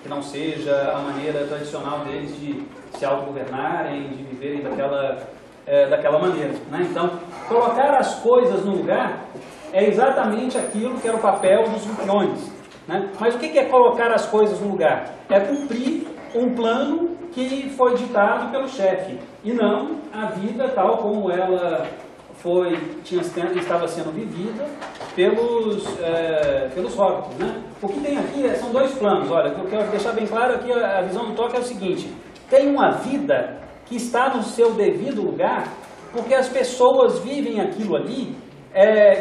que não seja a maneira tradicional deles de se autogovernarem, de viverem daquela maneira, né? Então, colocar as coisas no lugar é exatamente aquilo que era o papel dos anfitriões, né? Mas o que é colocar as coisas no lugar? É cumprir um plano que foi ditado pelo chefe, e não a vida tal como ela estava sendo vivida pelos hobbits, né? O que tem aqui são dois planos. Olha, eu quero deixar bem claro aqui, a visão do Tolkien é o seguinte: tem uma vida que está no seu devido lugar, porque as pessoas vivem aquilo ali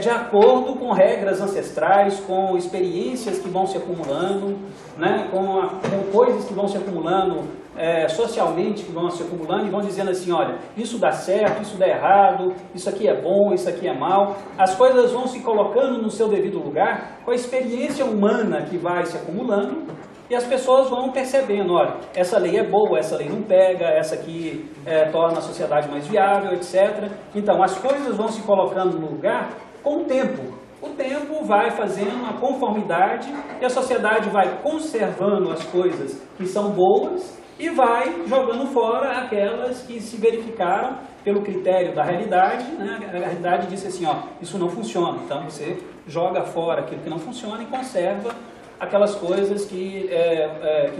de acordo com regras ancestrais, com experiências que vão se acumulando, né? com coisas que vão se acumulando socialmente, que vão se acumulando e vão dizendo assim, olha, isso dá certo, isso dá errado, isso aqui é bom, isso aqui é mal. As coisas vão se colocando no seu devido lugar com a experiência humana que vai se acumulando, e as pessoas vão percebendo, olha, essa lei é boa, essa lei não pega, essa aqui torna a sociedade mais viável, etc. Então, as coisas vão se colocando no lugar com o tempo. O tempo vai fazendo a conformidade e a sociedade vai conservando as coisas que são boas e vai jogando fora aquelas que se verificaram pelo critério da realidade, né? A realidade disse assim, ó, isso não funciona. Então, você joga fora aquilo que não funciona e conserva aquelas coisas que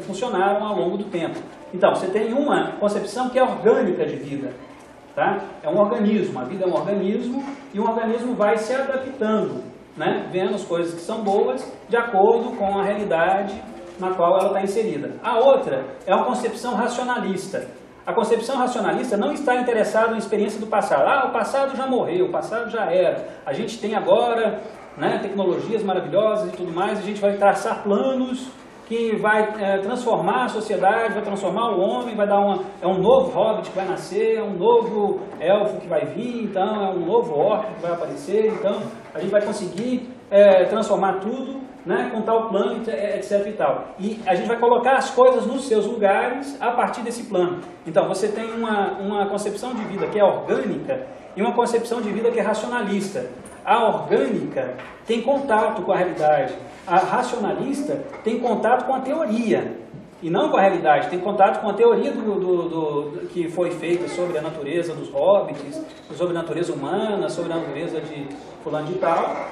funcionaram ao longo do tempo. Então, você tem uma concepção que é orgânica de vida, tá? É um organismo, a vida é um organismo, e o organismo vai se adaptando, né? Vendo as coisas que são boas de acordo com a realidade na qual ela está inserida. A outra é uma concepção racionalista. A concepção racionalista não está interessada na experiência do passado. Ah, o passado já morreu, o passado já era. A gente tem agora, né, tecnologias maravilhosas e tudo mais, a gente vai traçar planos que vai transformar a sociedade, vai transformar o homem, vai dar um novo hobbit que vai nascer, é um novo elfo que vai vir, então é um novo orc que vai aparecer, então a gente vai conseguir transformar tudo, né, com tal plano, etc e tal. E a gente vai colocar as coisas nos seus lugares a partir desse plano. Então você tem uma concepção de vida que é orgânica e uma concepção de vida que é racionalista. A orgânica tem contato com a realidade. A racionalista tem contato com a teoria e não com a realidade. Tem contato com a teoria que foi feita sobre a natureza dos hobbits, sobre a natureza humana, sobre a natureza de fulano de tal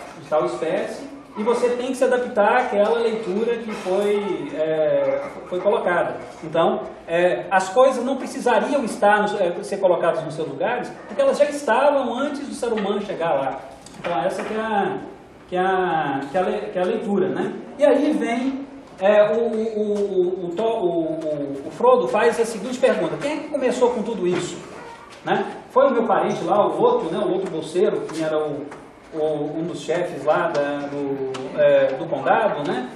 espécie. E você tem que se adaptar àquela leitura que foi colocada. Então, as coisas não precisariam ser colocadas nos seus lugares, porque elas já estavam antes do ser humano chegar lá. Então, essa que é a leitura, né? E aí vem o Frodo faz a seguinte pergunta: quem é que começou com tudo isso? Né? Foi o meu parente lá, o outro, né? O outro bolseiro, que era um dos chefes lá do condado, né?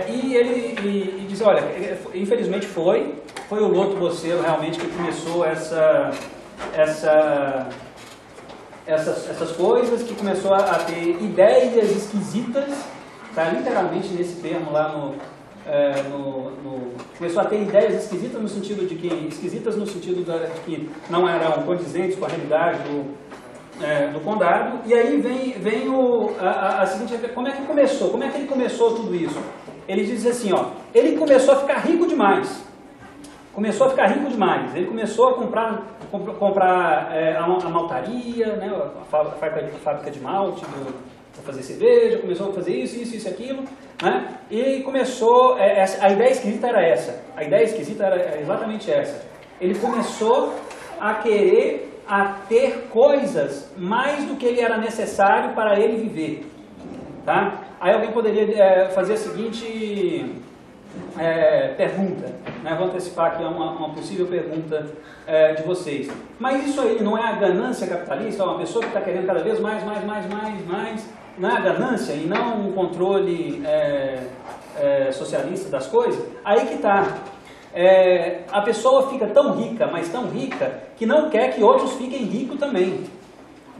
E ele diz, olha, infelizmente foi o Loto Bolseiro realmente que começou essas coisas, que começou a ter ideias esquisitas, tá? Literalmente nesse termo lá começou a ter ideias esquisitas no sentido de que não eram condizentes com a realidade do condado. E aí vem a seguinte, como é que começou? Como é que ele começou tudo isso? Ele diz assim, ó, ele começou a ficar rico demais. Ele começou a comprar a maltaria, né, a fábrica de malte para fazer cerveja, começou a fazer isso, aquilo, né? E começou, a ideia esquisita era essa. A ideia esquisita era exatamente essa. Ele começou a querer ter coisas mais do que ele era necessário para ele viver, tá? Aí alguém poderia fazer a seguinte pergunta, né? Vou antecipar aqui uma possível pergunta de vocês. Mas isso aí não é a ganância capitalista? Uma pessoa que está querendo cada vez mais, não é a ganância e não um controle socialista das coisas? Aí que está. A pessoa fica tão rica, mas tão rica, que não quer que outros fiquem ricos também,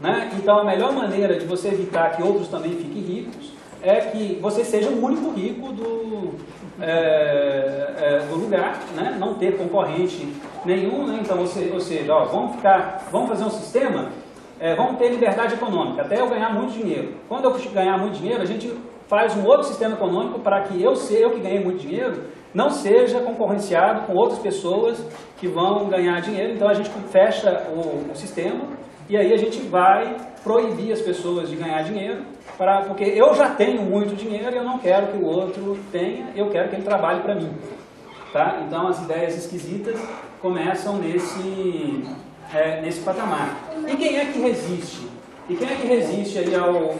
né? Então a melhor maneira de você evitar que outros também fiquem ricos é que você seja o único rico do lugar, né? Não ter concorrente nenhum, né? Então, ou seja, ó, vamos fazer um sistema, vamos ter liberdade econômica, até eu ganhar muito dinheiro. Quando eu ganhar muito dinheiro, a gente faz um outro sistema econômico para que eu que ganhei muito dinheiro, não seja concorrenciado com outras pessoas que vão ganhar dinheiro. Então a gente fecha o sistema e aí a gente vai proibir as pessoas de ganhar dinheiro, porque eu já tenho muito dinheiro e eu não quero que o outro tenha, eu quero que ele trabalhe para mim. Tá? Então as ideias esquisitas começam nesse patamar. E quem é que resiste? E quem é que resiste aí ao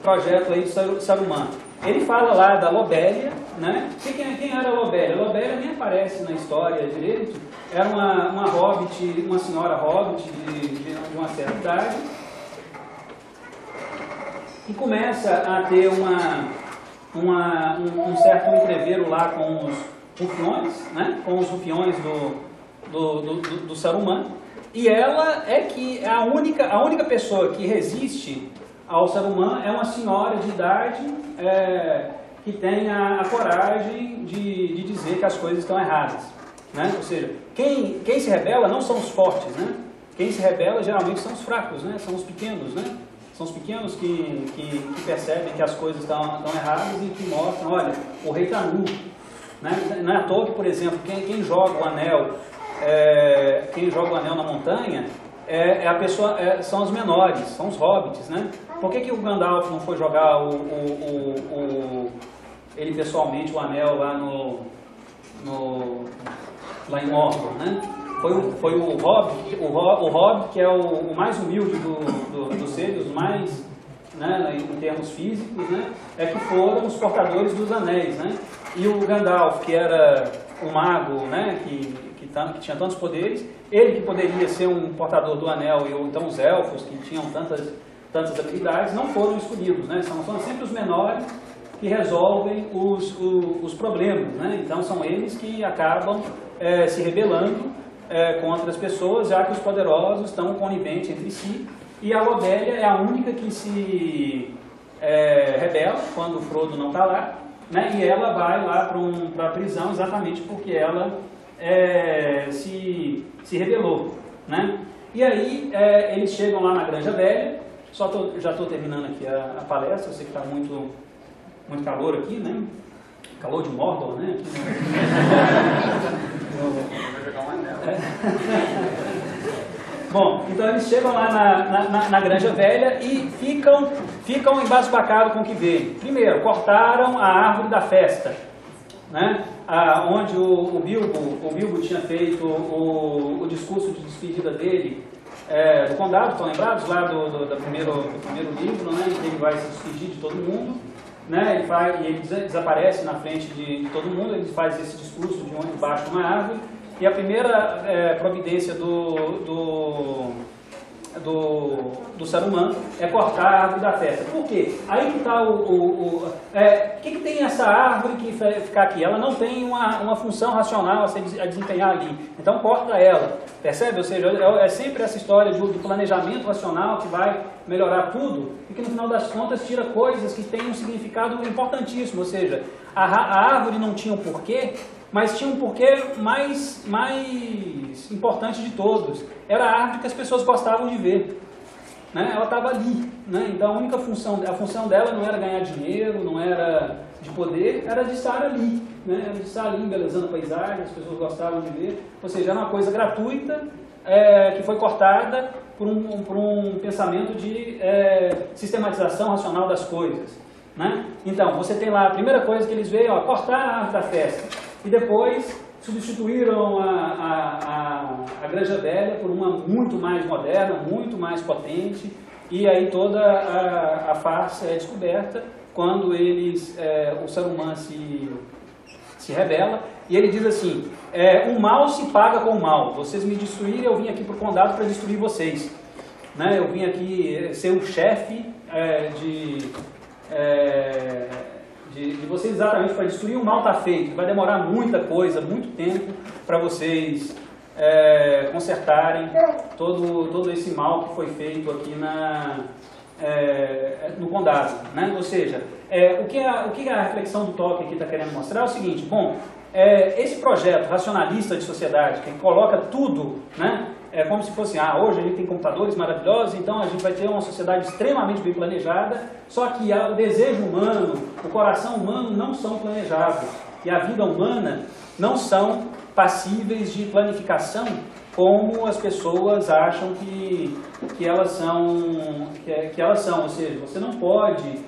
projeto aí do Saruman? Ele fala lá da Lobélia, né? Quem era a Lobélia? A Lobélia nem aparece na história direito. Era uma hobbit, uma senhora hobbit de uma certa idade, e começa a ter um certo entreveiro lá com os rufiões, né? Com os rufiões do Saruman. E ela é que a única pessoa que resiste ao Saruman é uma senhora de idade que tem a coragem de dizer que as coisas estão erradas, né? Ou seja, quem se rebela não são os fortes, né? Quem se rebela geralmente são os fracos, né? São os pequenos, né? São os pequenos que percebem que as coisas estão erradas e que mostram, olha, o rei está nu, né? Não é à toa que, por exemplo, quem joga o anel na montanha são os menores, são os hobbits, né? Por que o Gandalf não foi jogar ele pessoalmente o anel lá em Mordor, né? Foi o Hobbit que é o mais humilde dos seres, mais, né, em termos físicos, né, que foram os portadores dos anéis, né? E o Gandalf, que era um mago, né, que tinha tantos poderes, ele que poderia ser um portador do anel, ou então os elfos, que tinham tantas habilidades, não foram escolhidos, né? São sempre os menores que resolvem os problemas, né? Então são eles que acabam se rebelando contra as pessoas, já que os poderosos estão coniventes entre si, e a Lobélia é a única que se rebela quando o Frodo não está lá, né? E ela vai lá para a prisão exatamente porque ela se rebelou, né? E aí eles chegam lá na Granja Velha. Já estou terminando aqui a palestra. Eu sei que está muito calor aqui, né? Calor de Mordor, né? Aqui, Bom, então eles chegam lá na Granja Velha e ficam embasbacados com o que vê. Primeiro, cortaram a árvore da festa, né? Onde o Bilbo tinha feito o discurso de despedida dele do condado, estão lembrados? Lá do primeiro livro, né? Em que ele vai se despedir de todo mundo, né? Ele desaparece na frente de todo mundo, ele faz esse discurso de onde baixa uma árvore, e a primeira providência do Saruman é cortar a árvore da festa. Por quê? Aí que está o que tem essa árvore que fica aqui? Ela não tem uma função racional a desempenhar ali. Então corta ela. Percebe? Ou seja, é sempre essa história do planejamento racional que vai melhorar tudo e que no final das contas tira coisas que têm um significado importantíssimo. Ou seja, a árvore não tinha um porquê, mas tinha um porquê mais importante de todos. Era a árvore que as pessoas gostavam de ver, né? Ela estava ali, né? Então a função dela não era ganhar dinheiro, não era de poder, era de estar ali, né? Era de estar ali embelezando a paisagem, as pessoas gostavam de ver. Ou seja, era uma coisa gratuita que foi cortada por um pensamento de sistematização racional das coisas, né? Então, você tem lá a primeira coisa que eles veem, cortar a árvore da festa. E depois substituíram a Granja Velha por uma muito mais moderna, muito mais potente, e aí toda a farsa é descoberta quando o Saruman se rebela, e ele diz assim, o mal se paga com o mal, vocês me destruíram, eu vim aqui para o condado para destruir vocês, né? Eu vim aqui ser o chefe de vocês exatamente para destruir. O mal está feito, vai demorar muita coisa, muito tempo para vocês consertarem todo esse mal que foi feito aqui no condado, né? Ou seja, o que a reflexão do Tolkien aqui está querendo mostrar é o seguinte: bom, esse projeto racionalista de sociedade que coloca tudo, né, É como se fosse, hoje a gente tem computadores maravilhosos, então a gente vai ter uma sociedade extremamente bem planejada, só que o desejo humano, o coração humano não são planejados, e a vida humana não são passíveis de planificação, como as pessoas acham que elas são, ou seja, você não pode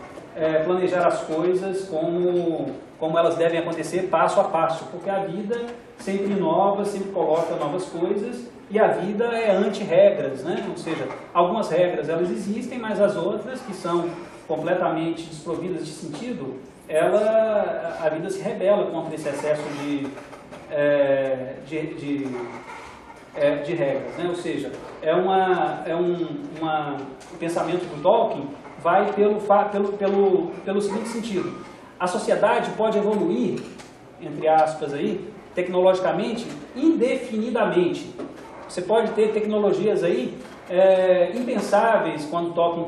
planejar as coisas como elas devem acontecer passo a passo, porque a vida sempre inova, sempre coloca novas coisas, e a vida é anti-regras, né? Ou seja, algumas regras elas existem, mas as outras, que são completamente desprovidas de sentido, a vida se rebela contra esse excesso de regras, né? Ou seja, o pensamento do Tolkien vai pelo seguinte sentido: a sociedade pode evoluir, entre aspas aí, tecnologicamente, indefinidamente. Você pode ter tecnologias aí impensáveis quando Tolkien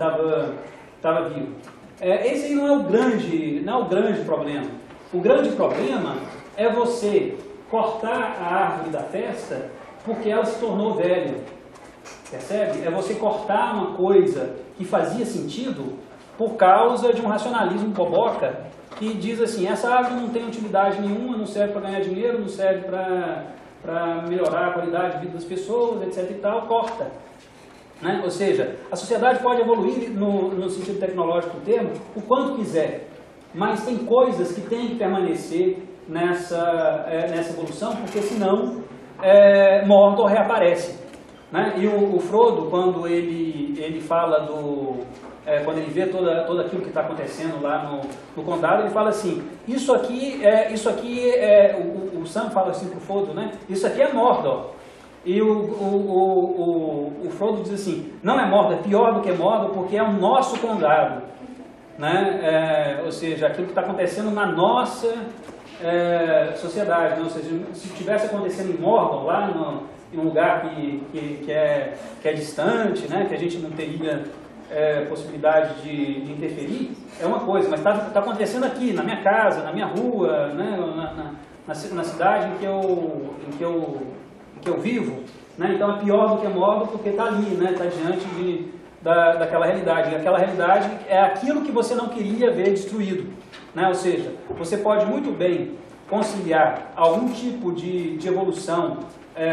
estava vivo. Esse aí não é o grande problema. O grande problema é você cortar a árvore da festa porque ela se tornou velha. Percebe? É você cortar uma coisa que fazia sentido por causa de um racionalismo boboca que diz assim: essa árvore não tem utilidade nenhuma, não serve para ganhar dinheiro, não serve para melhorar a qualidade de vida das pessoas, etc. e tal, corta. Né? Ou seja, a sociedade pode evoluir no sentido tecnológico do termo o quanto quiser, mas tem coisas que têm que permanecer nessa evolução, porque senão Mordor reaparece. Né? E o Frodo, quando ele fala quando ele vê todo aquilo que está acontecendo lá no condado, ele fala assim: isso aqui o Sam fala assim para o Frodo, né? Isso aqui é Mordor. E o Frodo diz assim: não é Mordor, é pior do que Mordor, porque é o nosso condado. Né? Ou seja, aquilo que está acontecendo na nossa sociedade. Né? Ou seja, se estivesse acontecendo em Mordor, lá em um lugar que é distante, né? Que a gente não teria possibilidade de interferir, é uma coisa, mas está acontecendo aqui, na minha casa, na minha rua, né? na cidade em que eu vivo, né? Então é pior do que Mordor porque está ali, né? Está diante daquela realidade. E aquela realidade é aquilo que você não queria ver destruído. Né? Ou seja, você pode muito bem conciliar algum tipo de evolução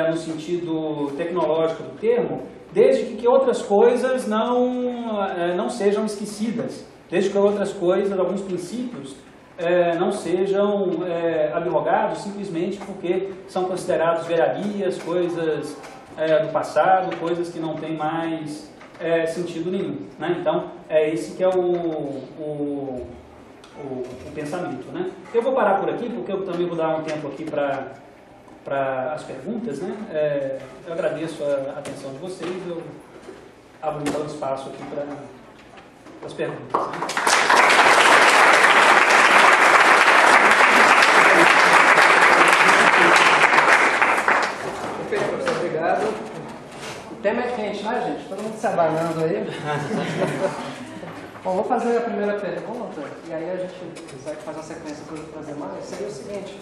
no sentido tecnológico do termo, desde que outras coisas não sejam esquecidas, desde que outras coisas, alguns princípios, não sejam abrogados simplesmente porque são considerados velharias, coisas do passado, coisas que não têm mais sentido nenhum. Né? Então, esse que é o pensamento. Né? Eu vou parar por aqui, porque eu também vou dar um tempo aqui para as perguntas. Né? Eu agradeço a atenção de vocês, eu abro então o espaço aqui para as perguntas. Né? Perfeito, professor, obrigado. O tema é quente, né, gente? Todo mundo se abanando aí. Bom, vou fazer a primeira pergunta e aí a gente vai fazer uma sequência para as demais. Seria o seguinte,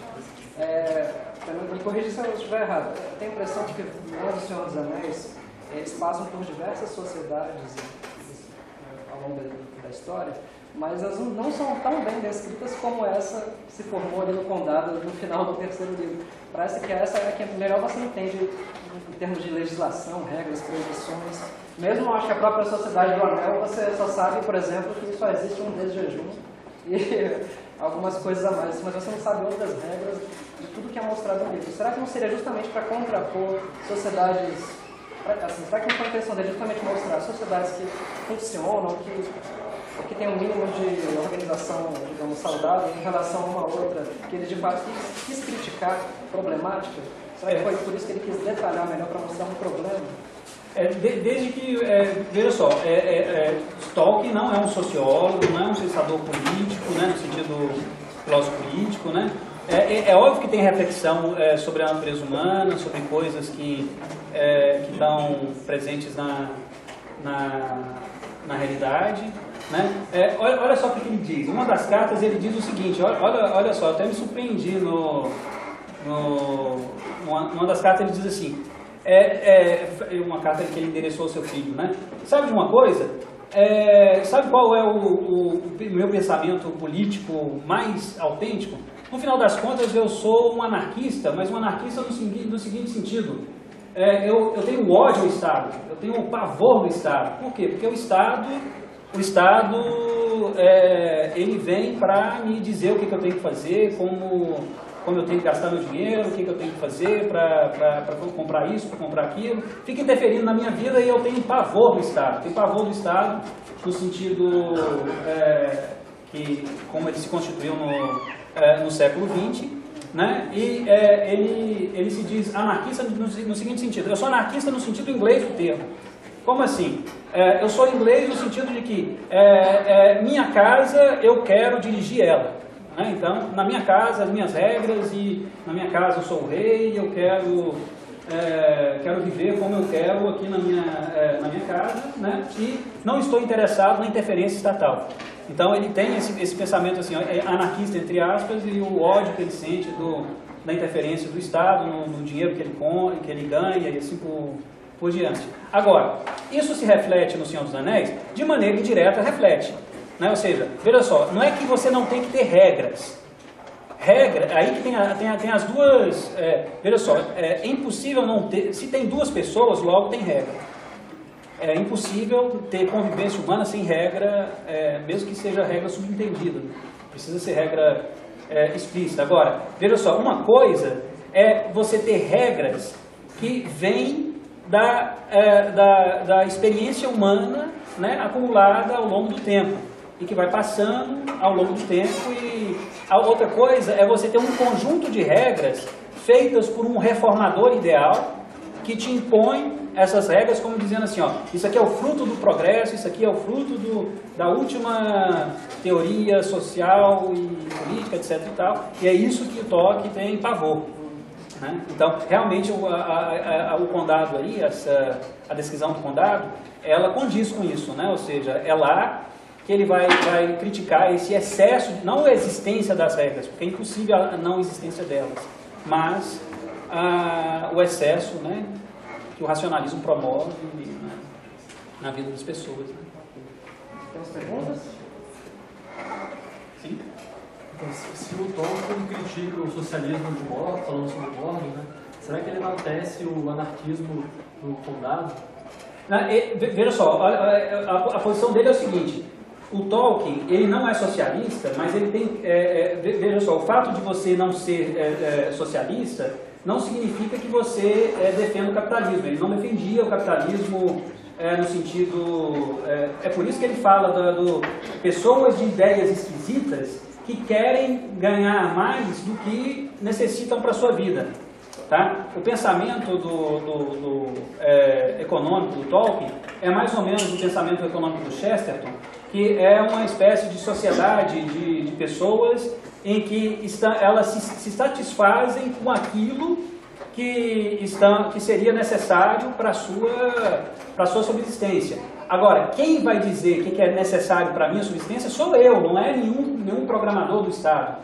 me corrija se eu estiver errado. Eu tenho a impressão de que no Senhor dos Anéis eles passam por diversas sociedades ao longo da história, mas elas não são tão bem descritas como essa que se formou ali no Condado no final do terceiro livro. Parece que essa é a que melhor você entende em termos de legislação, regras, proibições. Mesmo eu acho que a própria Sociedade do Anel, você só sabe, por exemplo, que só existe um mês de jejum e algumas coisas a mais, mas você não sabe outras regras de tudo que é mostrado no livro. Será que não seria justamente para contrapor sociedades, assim, será que não foi a intenção dele justamente mostrar sociedades que funcionam, que tem um mínimo de organização, digamos, saudável em relação a uma outra, que ele de fato quis criticar problemática? Será que foi por isso que ele quis detalhar melhor para mostrar um problema? Desde que, veja só, Tolkien não é um sociólogo, não é um pensador político, né, no sentido filósofo político, né? É óbvio que tem reflexão sobre a natureza humana, sobre coisas que estão presentes na realidade, né? Olha só o que ele diz. Uma das cartas ele diz o seguinte, olha só, eu até me surpreendi numa das cartas ele diz assim: uma carta que ele endereçou ao seu filho, né? Sabe de uma coisa? Sabe qual é o meu pensamento político mais autêntico? No final das contas, eu sou um anarquista, mas um anarquista no seguinte sentido. Eu tenho ódio ao Estado, eu tenho um pavor do Estado. Por quê? Porque o Estado ele vem para me dizer o que eu tenho que fazer, como eu tenho que gastar meu dinheiro, o que eu tenho que fazer para comprar isso, para comprar aquilo. Fica interferindo na minha vida e eu tenho pavor do Estado. Tenho pavor do Estado no sentido que, como ele se constituiu no século XX, né? E ele se diz anarquista no seguinte sentido. Eu sou anarquista no sentido inglês do termo. Como assim? Eu sou inglês no sentido de que minha casa, eu quero dirigir ela. Né? Então, na minha casa, as minhas regras, e na minha casa eu sou o rei, eu quero viver como eu quero aqui na minha casa, né? E não estou interessado na interferência estatal. Então, ele tem esse pensamento assim, anarquista, entre aspas, e o ódio que ele sente da interferência do Estado no dinheiro que ele ganha e assim por diante. Agora, isso se reflete no Senhor dos Anéis? De maneira indireta, reflete. Né? Ou seja, veja só, não é que você não tem que ter regras. Aí que tem as duas... veja só, é impossível não ter... Se tem duas pessoas, logo tem regra. É impossível ter convivência humana sem regra, mesmo que seja regra subentendida. Precisa ser regra explícita. Agora, veja só, uma coisa é você ter regras que vêm da experiência humana, né, acumulada ao longo do tempo e que vai passando ao longo do tempo. E a outra coisa é você ter um conjunto de regras feitas por um reformador ideal que te impõe essas regras como dizendo assim, isso aqui é o fruto do progresso, isso aqui é o fruto da última teoria social e política, etc. e tal, e é isso que o Tolkien tem pavor. Né? Então, realmente, o condado aí, a descrição do condado, ela condiz com isso, né? Ou seja, é lá que ele vai criticar esse excesso, não a existência das regras, porque é impossível a não existência delas, mas o excesso, né, que o racionalismo promove, né, na vida das pessoas. Né? Temos perguntas? Sim? Se o Tolkien critica o socialismo de Mordor, falando sobre Mordor, né, será que ele enaltece o anarquismo no condado? Veja só, a posição dele é o seguinte: o Tolkien, ele não é socialista, mas ele tem... veja só, o fato de você não ser socialista não significa que você defenda o capitalismo. Ele não defendia o capitalismo no sentido... é por isso que ele fala pessoas de ideias esquisitas que querem ganhar mais do que necessitam para a sua vida. Tá? O pensamento econômico do Tolkien é mais ou menos o pensamento econômico do Chesterton, que é uma espécie de sociedade de pessoas em que elas se satisfazem com aquilo que seria necessário para a sua subsistência. Agora, quem vai dizer o que é necessário para a minha subsistência sou eu, não é nenhum programador do Estado.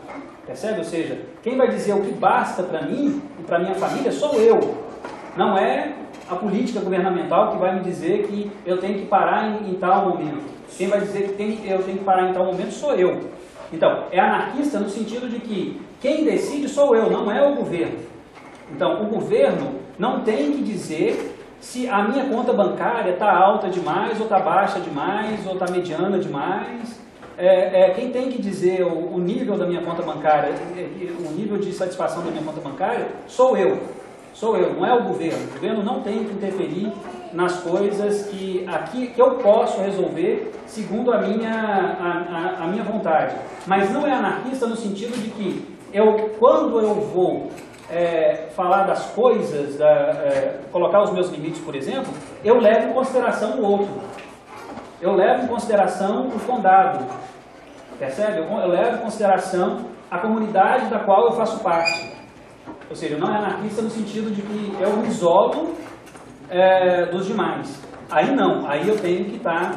Percebe? Ou seja, quem vai dizer o que basta para mim e para minha família sou eu. Não é a política governamental que vai me dizer que eu tenho que parar em tal momento. Quem vai dizer que eu tenho que parar em tal momento sou eu. Então, é anarquista no sentido de que quem decide sou eu, não é o governo. Então, o governo não tem que dizer se a minha conta bancária está alta demais, ou está baixa demais, ou está mediana demais. Quem tem que dizer o nível da minha conta bancária, o nível de satisfação da minha conta bancária, sou eu. Sou eu, não é o governo. O governo não tem que interferir nas coisas que eu posso resolver segundo a minha vontade. Mas não é anarquista no sentido de que quando eu vou falar das coisas, colocar os meus limites, por exemplo, eu levo em consideração o outro. Eu levo em consideração o condado. Percebe? Eu levo em consideração a comunidade da qual eu faço parte. Ou seja, não é anarquista no sentido de que eu me isolo dos demais. Aí não, aí eu tenho que estar...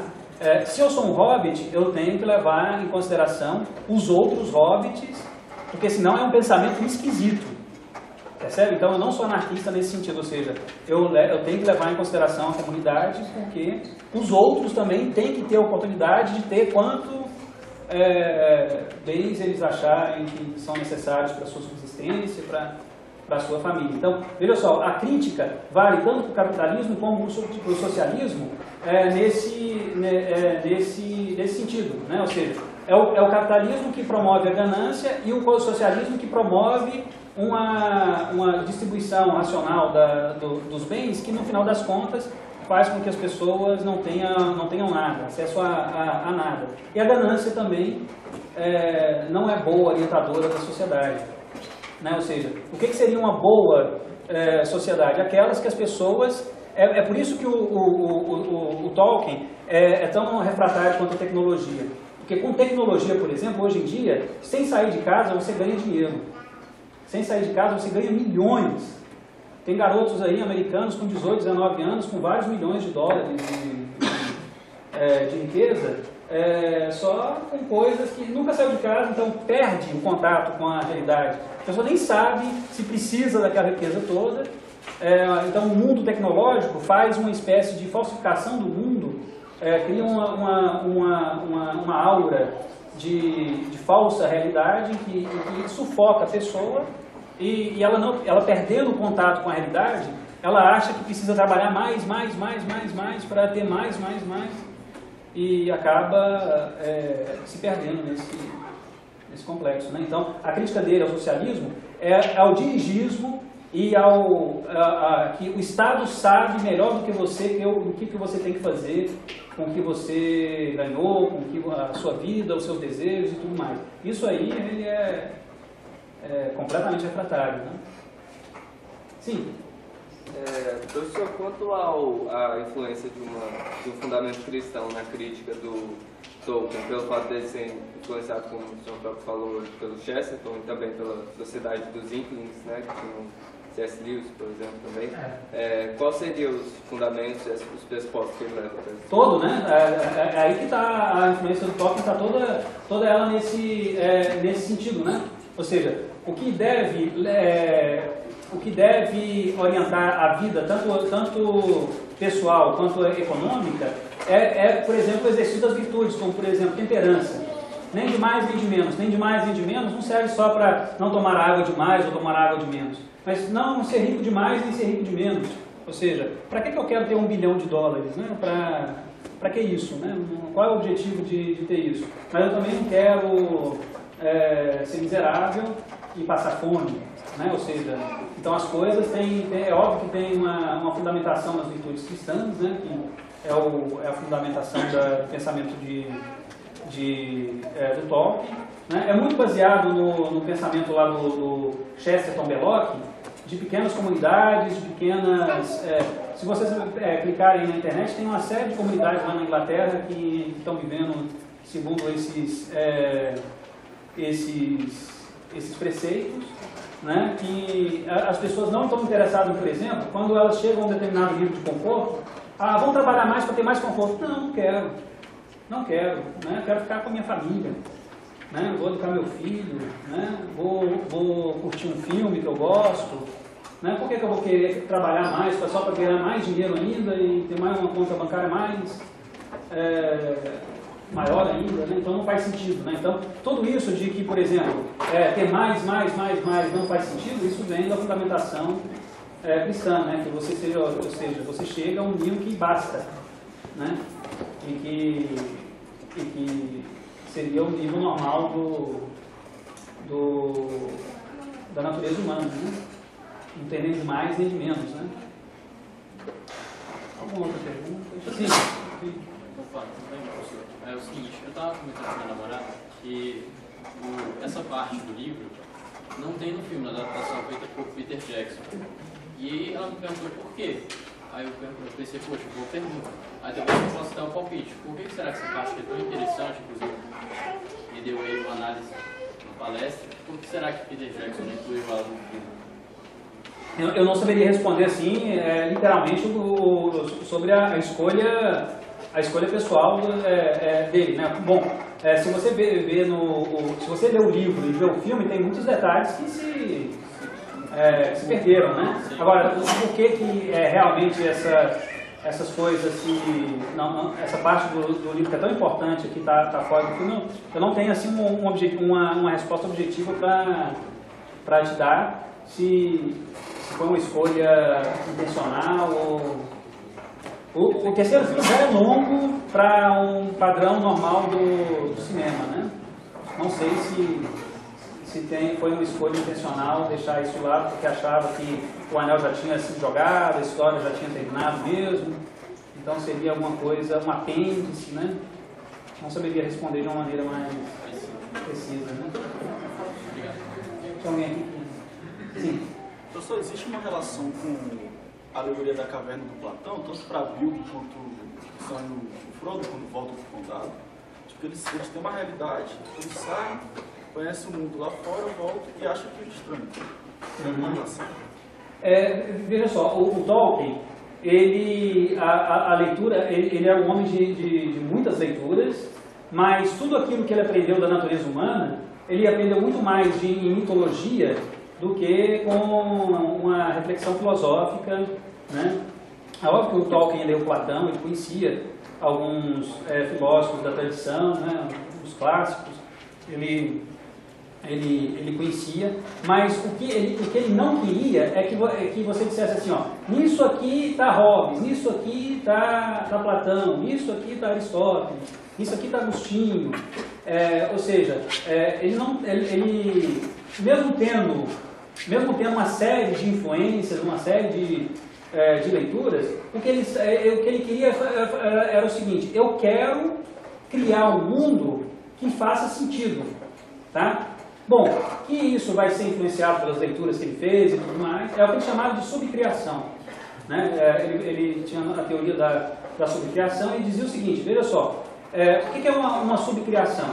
se eu sou um hobbit, eu tenho que levar em consideração os outros hobbits, porque senão é um pensamento esquisito. Percebe? Então eu não sou anarquista nesse sentido, ou seja, eu tenho que levar em consideração a comunidade, porque os outros também têm que ter a oportunidade de ter quanto bens eles acharem que são necessários para a sua subsistência, para a sua família. Então, veja só, a crítica vale tanto para o capitalismo como para o socialismo nesse sentido, né? Ou seja, é o capitalismo que promove a ganância e o socialismo que promove uma distribuição racional dos bens que, no final das contas, faz com que as pessoas não tenham nada, acesso a nada. E a ganância também não é boa orientadora da sociedade. Né? Ou seja, o que seria uma boa sociedade? Aquelas que as pessoas... É por isso que o Tolkien é tão refratário quanto a tecnologia. Porque com tecnologia, por exemplo, hoje em dia, sem sair de casa você ganha dinheiro. Sem sair de casa você ganha milhões. Tem garotos aí americanos com 18, 19 anos com vários milhões de dólares de riqueza, só com coisas que nunca saiu de casa, então perde o contato com a realidade. A pessoa nem sabe se precisa daquela riqueza toda. Então o mundo tecnológico faz uma espécie de falsificação do mundo, cria uma aura de falsa realidade que sufoca a pessoa. E ela perdendo o contato com a realidade, ela acha que precisa trabalhar mais para ter mais, e acaba se perdendo nesse complexo. Né? Então, a crítica dele ao socialismo é ao dirigismo e que o Estado sabe melhor do que você o que você tem que fazer com o que você ganhou, com a sua vida, os seus desejos e tudo mais. Isso aí, ele é completamente refratário, né? Sim. Professor, quanto à influência de um fundamento cristão na crítica do Tolkien, pelo fato de ele ser influenciado, como o senhor próprio falou, pelo Chesterton e também pela Sociedade dos Inklings, né, que tinha C.S. Lewis, por exemplo, também, quais seriam os fundamentos e os pressupostos que ele leva para isso? Todo, né? É aí que está a influência do Tolkien, está toda ela nesse sentido, né? Ou seja, o que deve orientar a vida, tanto pessoal quanto econômica, por exemplo, o exercício das virtudes, como, por exemplo, temperança. Nem de mais nem de menos. Nem de mais nem de menos não serve só para não tomar água de mais ou tomar água de menos. Mas não ser rico de mais nem ser rico de menos. Ou seja, para que eu quero ter $1 bilhão? Né? Para que isso? Né? Qual é o objetivo de ter isso? Mas eu também não quero ser miserável e passar fome. Né? Ou seja, então as coisas é óbvio que tem uma fundamentação nas virtudes cristãs, né? Que é a fundamentação do pensamento do Tolkien, né? É muito baseado no pensamento lá do Chesterton Belloc, de pequenas comunidades, de pequenas... se vocês clicarem na internet, tem uma série de comunidades lá na Inglaterra que estão vivendo segundo esses preceitos, né? Que as pessoas não estão interessadas, por exemplo, quando elas chegam a um determinado nível de conforto, vão trabalhar mais para ter mais conforto. Não quero. Não quero, né? Quero ficar com a minha família, né? Vou educar meu filho, né? Vou curtir um filme que eu gosto, né? Por que eu vou querer trabalhar mais só para ganhar mais dinheiro ainda e ter mais uma conta bancária maior ainda, né? Então não faz sentido, né? Então tudo isso de que, por exemplo, ter mais não faz sentido, isso vem da fundamentação cristã, né? Que você você chega a um nível que basta, né? E que seria o nível normal da natureza humana, né? Não tem nem de mais nem de menos, né? Alguma outra pergunta? Sim. Opa, tudo bem, professor? É o seguinte, eu estava comentando com a minha namorada que essa parte do livro não tem no filme, na adaptação feita por Peter Jackson. E ela me perguntou por quê. Aí eu pensei, poxa, boa pergunta. Aí depois eu posso dar um palpite. Por que será que essa parte é tão interessante, inclusive, me deu aí uma análise na palestra? Por que será que Peter Jackson não incluiu ela no filme? Eu não saberia responder assim, literalmente, sobre a escolha pessoal dele, né? Bom, se você se você lê o livro e vê o filme, tem muitos detalhes que se perderam, né? Agora, por que realmente essas coisas que essa parte do livro que é tão importante aqui está fora do filme, eu não tenho assim uma resposta objetiva para te dar se foi uma escolha intencional ou... O terceiro filme já é longo para um padrão normal do cinema, né? Não sei se foi uma escolha intencional deixar isso de lado porque achava que o anel já tinha sido jogado, a história já tinha terminado mesmo. Então seria alguma coisa, um apêndice, né? Não saberia responder de uma maneira mais precisa, né? Tem alguém aqui? Sim. Professor, existe uma relação com a alegoria da caverna do Platão, tanto para Bilbo quanto Sam e o Frodo, quando voltam para o condado? Tipo, eles têm uma realidade, eles saem, conhecem o mundo lá fora, voltam e acham que é estranho. Tem alguma relação? Veja só, o Tolkien, a leitura, ele é um homem de muitas leituras, mas tudo aquilo que ele aprendeu da natureza humana, ele aprendeu muito mais em mitologia do que com uma reflexão filosófica, né? É óbvio que o Tolkien leu Platão, ele conhecia alguns filósofos da tradição, né? Os clássicos, ele conhecia, mas o que ele não queria é que você dissesse assim, ó, nisso aqui está Hobbes, nisso aqui está Platão, nisso aqui está Aristóteles, nisso aqui está Agostinho. Ou seja, ele mesmo tendo uma série de influências, uma série de leituras, o que ele queria era o seguinte: eu quero criar um mundo que faça sentido, tá? Bom, que isso vai ser influenciado pelas leituras que ele fez e tudo mais, é o que ele chamava de subcriação, né? Ele tinha a teoria da subcriação e dizia o seguinte: veja só, o que é uma subcriação?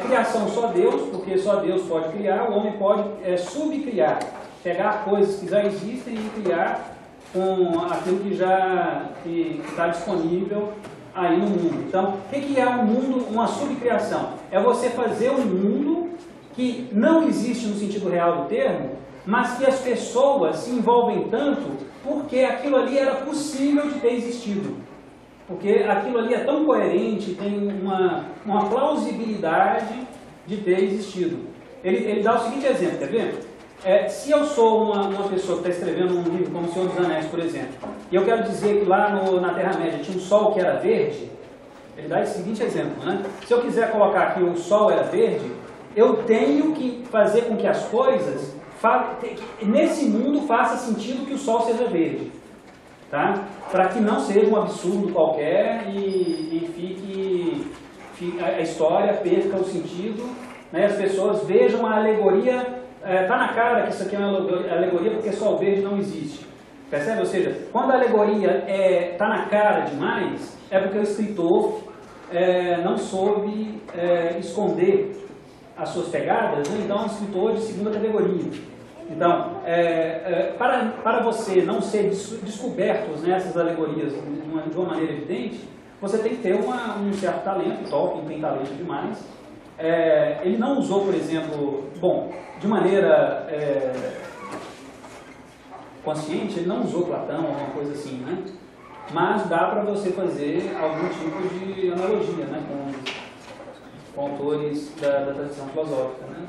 Criação só Deus, porque só Deus pode criar, o homem pode subcriar, pegar coisas que já existem e criar com aquilo que já está disponível aí no mundo. Então, o que é um mundo, uma subcriação? É você fazer um mundo que não existe no sentido real do termo, mas que as pessoas se envolvem tanto porque aquilo ali era possível de ter existido. Porque aquilo ali é tão coerente, tem uma plausibilidade de ter existido. Ele dá o seguinte exemplo, quer ver? Se eu sou uma pessoa que está escrevendo um livro como O Senhor dos Anéis, por exemplo, e eu quero dizer que lá na Terra-média tinha um sol que era verde, ele dá esse seguinte exemplo, né? Se eu quiser colocar que o sol era verde, eu tenho que fazer com que as coisas, nesse mundo, faça sentido que o sol seja verde. Tá? Para que não seja um absurdo qualquer e a história perca o sentido, né? As pessoas vejam a alegoria, tá na cara que isso aqui é uma alegoria porque só o verde não existe, percebe? Ou seja, quando a alegoria tá na cara demais, é porque o escritor não soube esconder as suas pegadas, né? Então é um escritor de segunda categoria. Então, para você não ser descoberto nessas alegorias de uma maneira evidente, você tem que ter um certo talento. Tolkien tem talento demais. Ele não usou, por exemplo, de maneira consciente, ele não usou Platão, alguma coisa assim, né? Mas dá para você fazer algum tipo de analogia, né, com autores da tradição filosófica, né?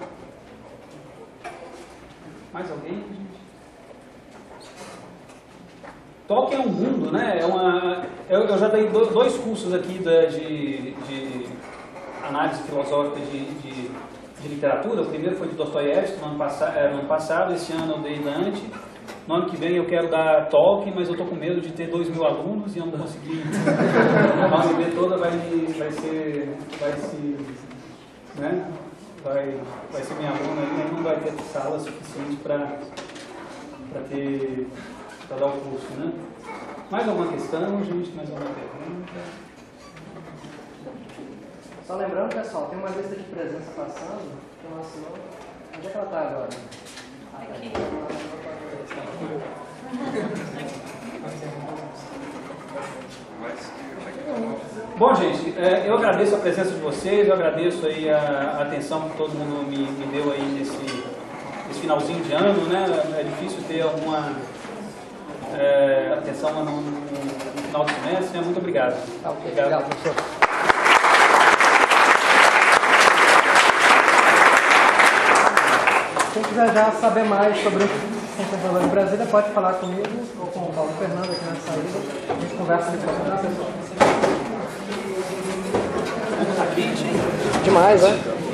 Mais alguém, gente? Tolkien é um mundo, né? Eu já dei dois cursos aqui de análise filosófica de literatura. O primeiro foi de Dostoiévski no ano passado, esse ano eu dei Dante. No ano que vem eu quero dar Tolkien, mas eu estou com medo de ter 2.000 alunos e eu não vou conseguir. A UNB toda vai ser minha aluna e não vai ter sala suficiente para dar o curso, né? Mais alguma questão, gente? Mais alguma pergunta? Só lembrando, pessoal, tem uma lista de presença passando, que ela assinou. Onde é que ela está agora? Aqui. Bom, gente, eu agradeço a presença de vocês, eu agradeço aí a atenção que todo mundo me deu aí nesse finalzinho de ano, né? É difícil ter alguma atenção no final do semestre, né? Muito obrigado. Obrigado, professor. Quem quiser já saber mais sobre o conservador de Brasília, pode falar comigo ou com o Paulo Fernando aqui na saída. A gente conversa depois. Demais, né?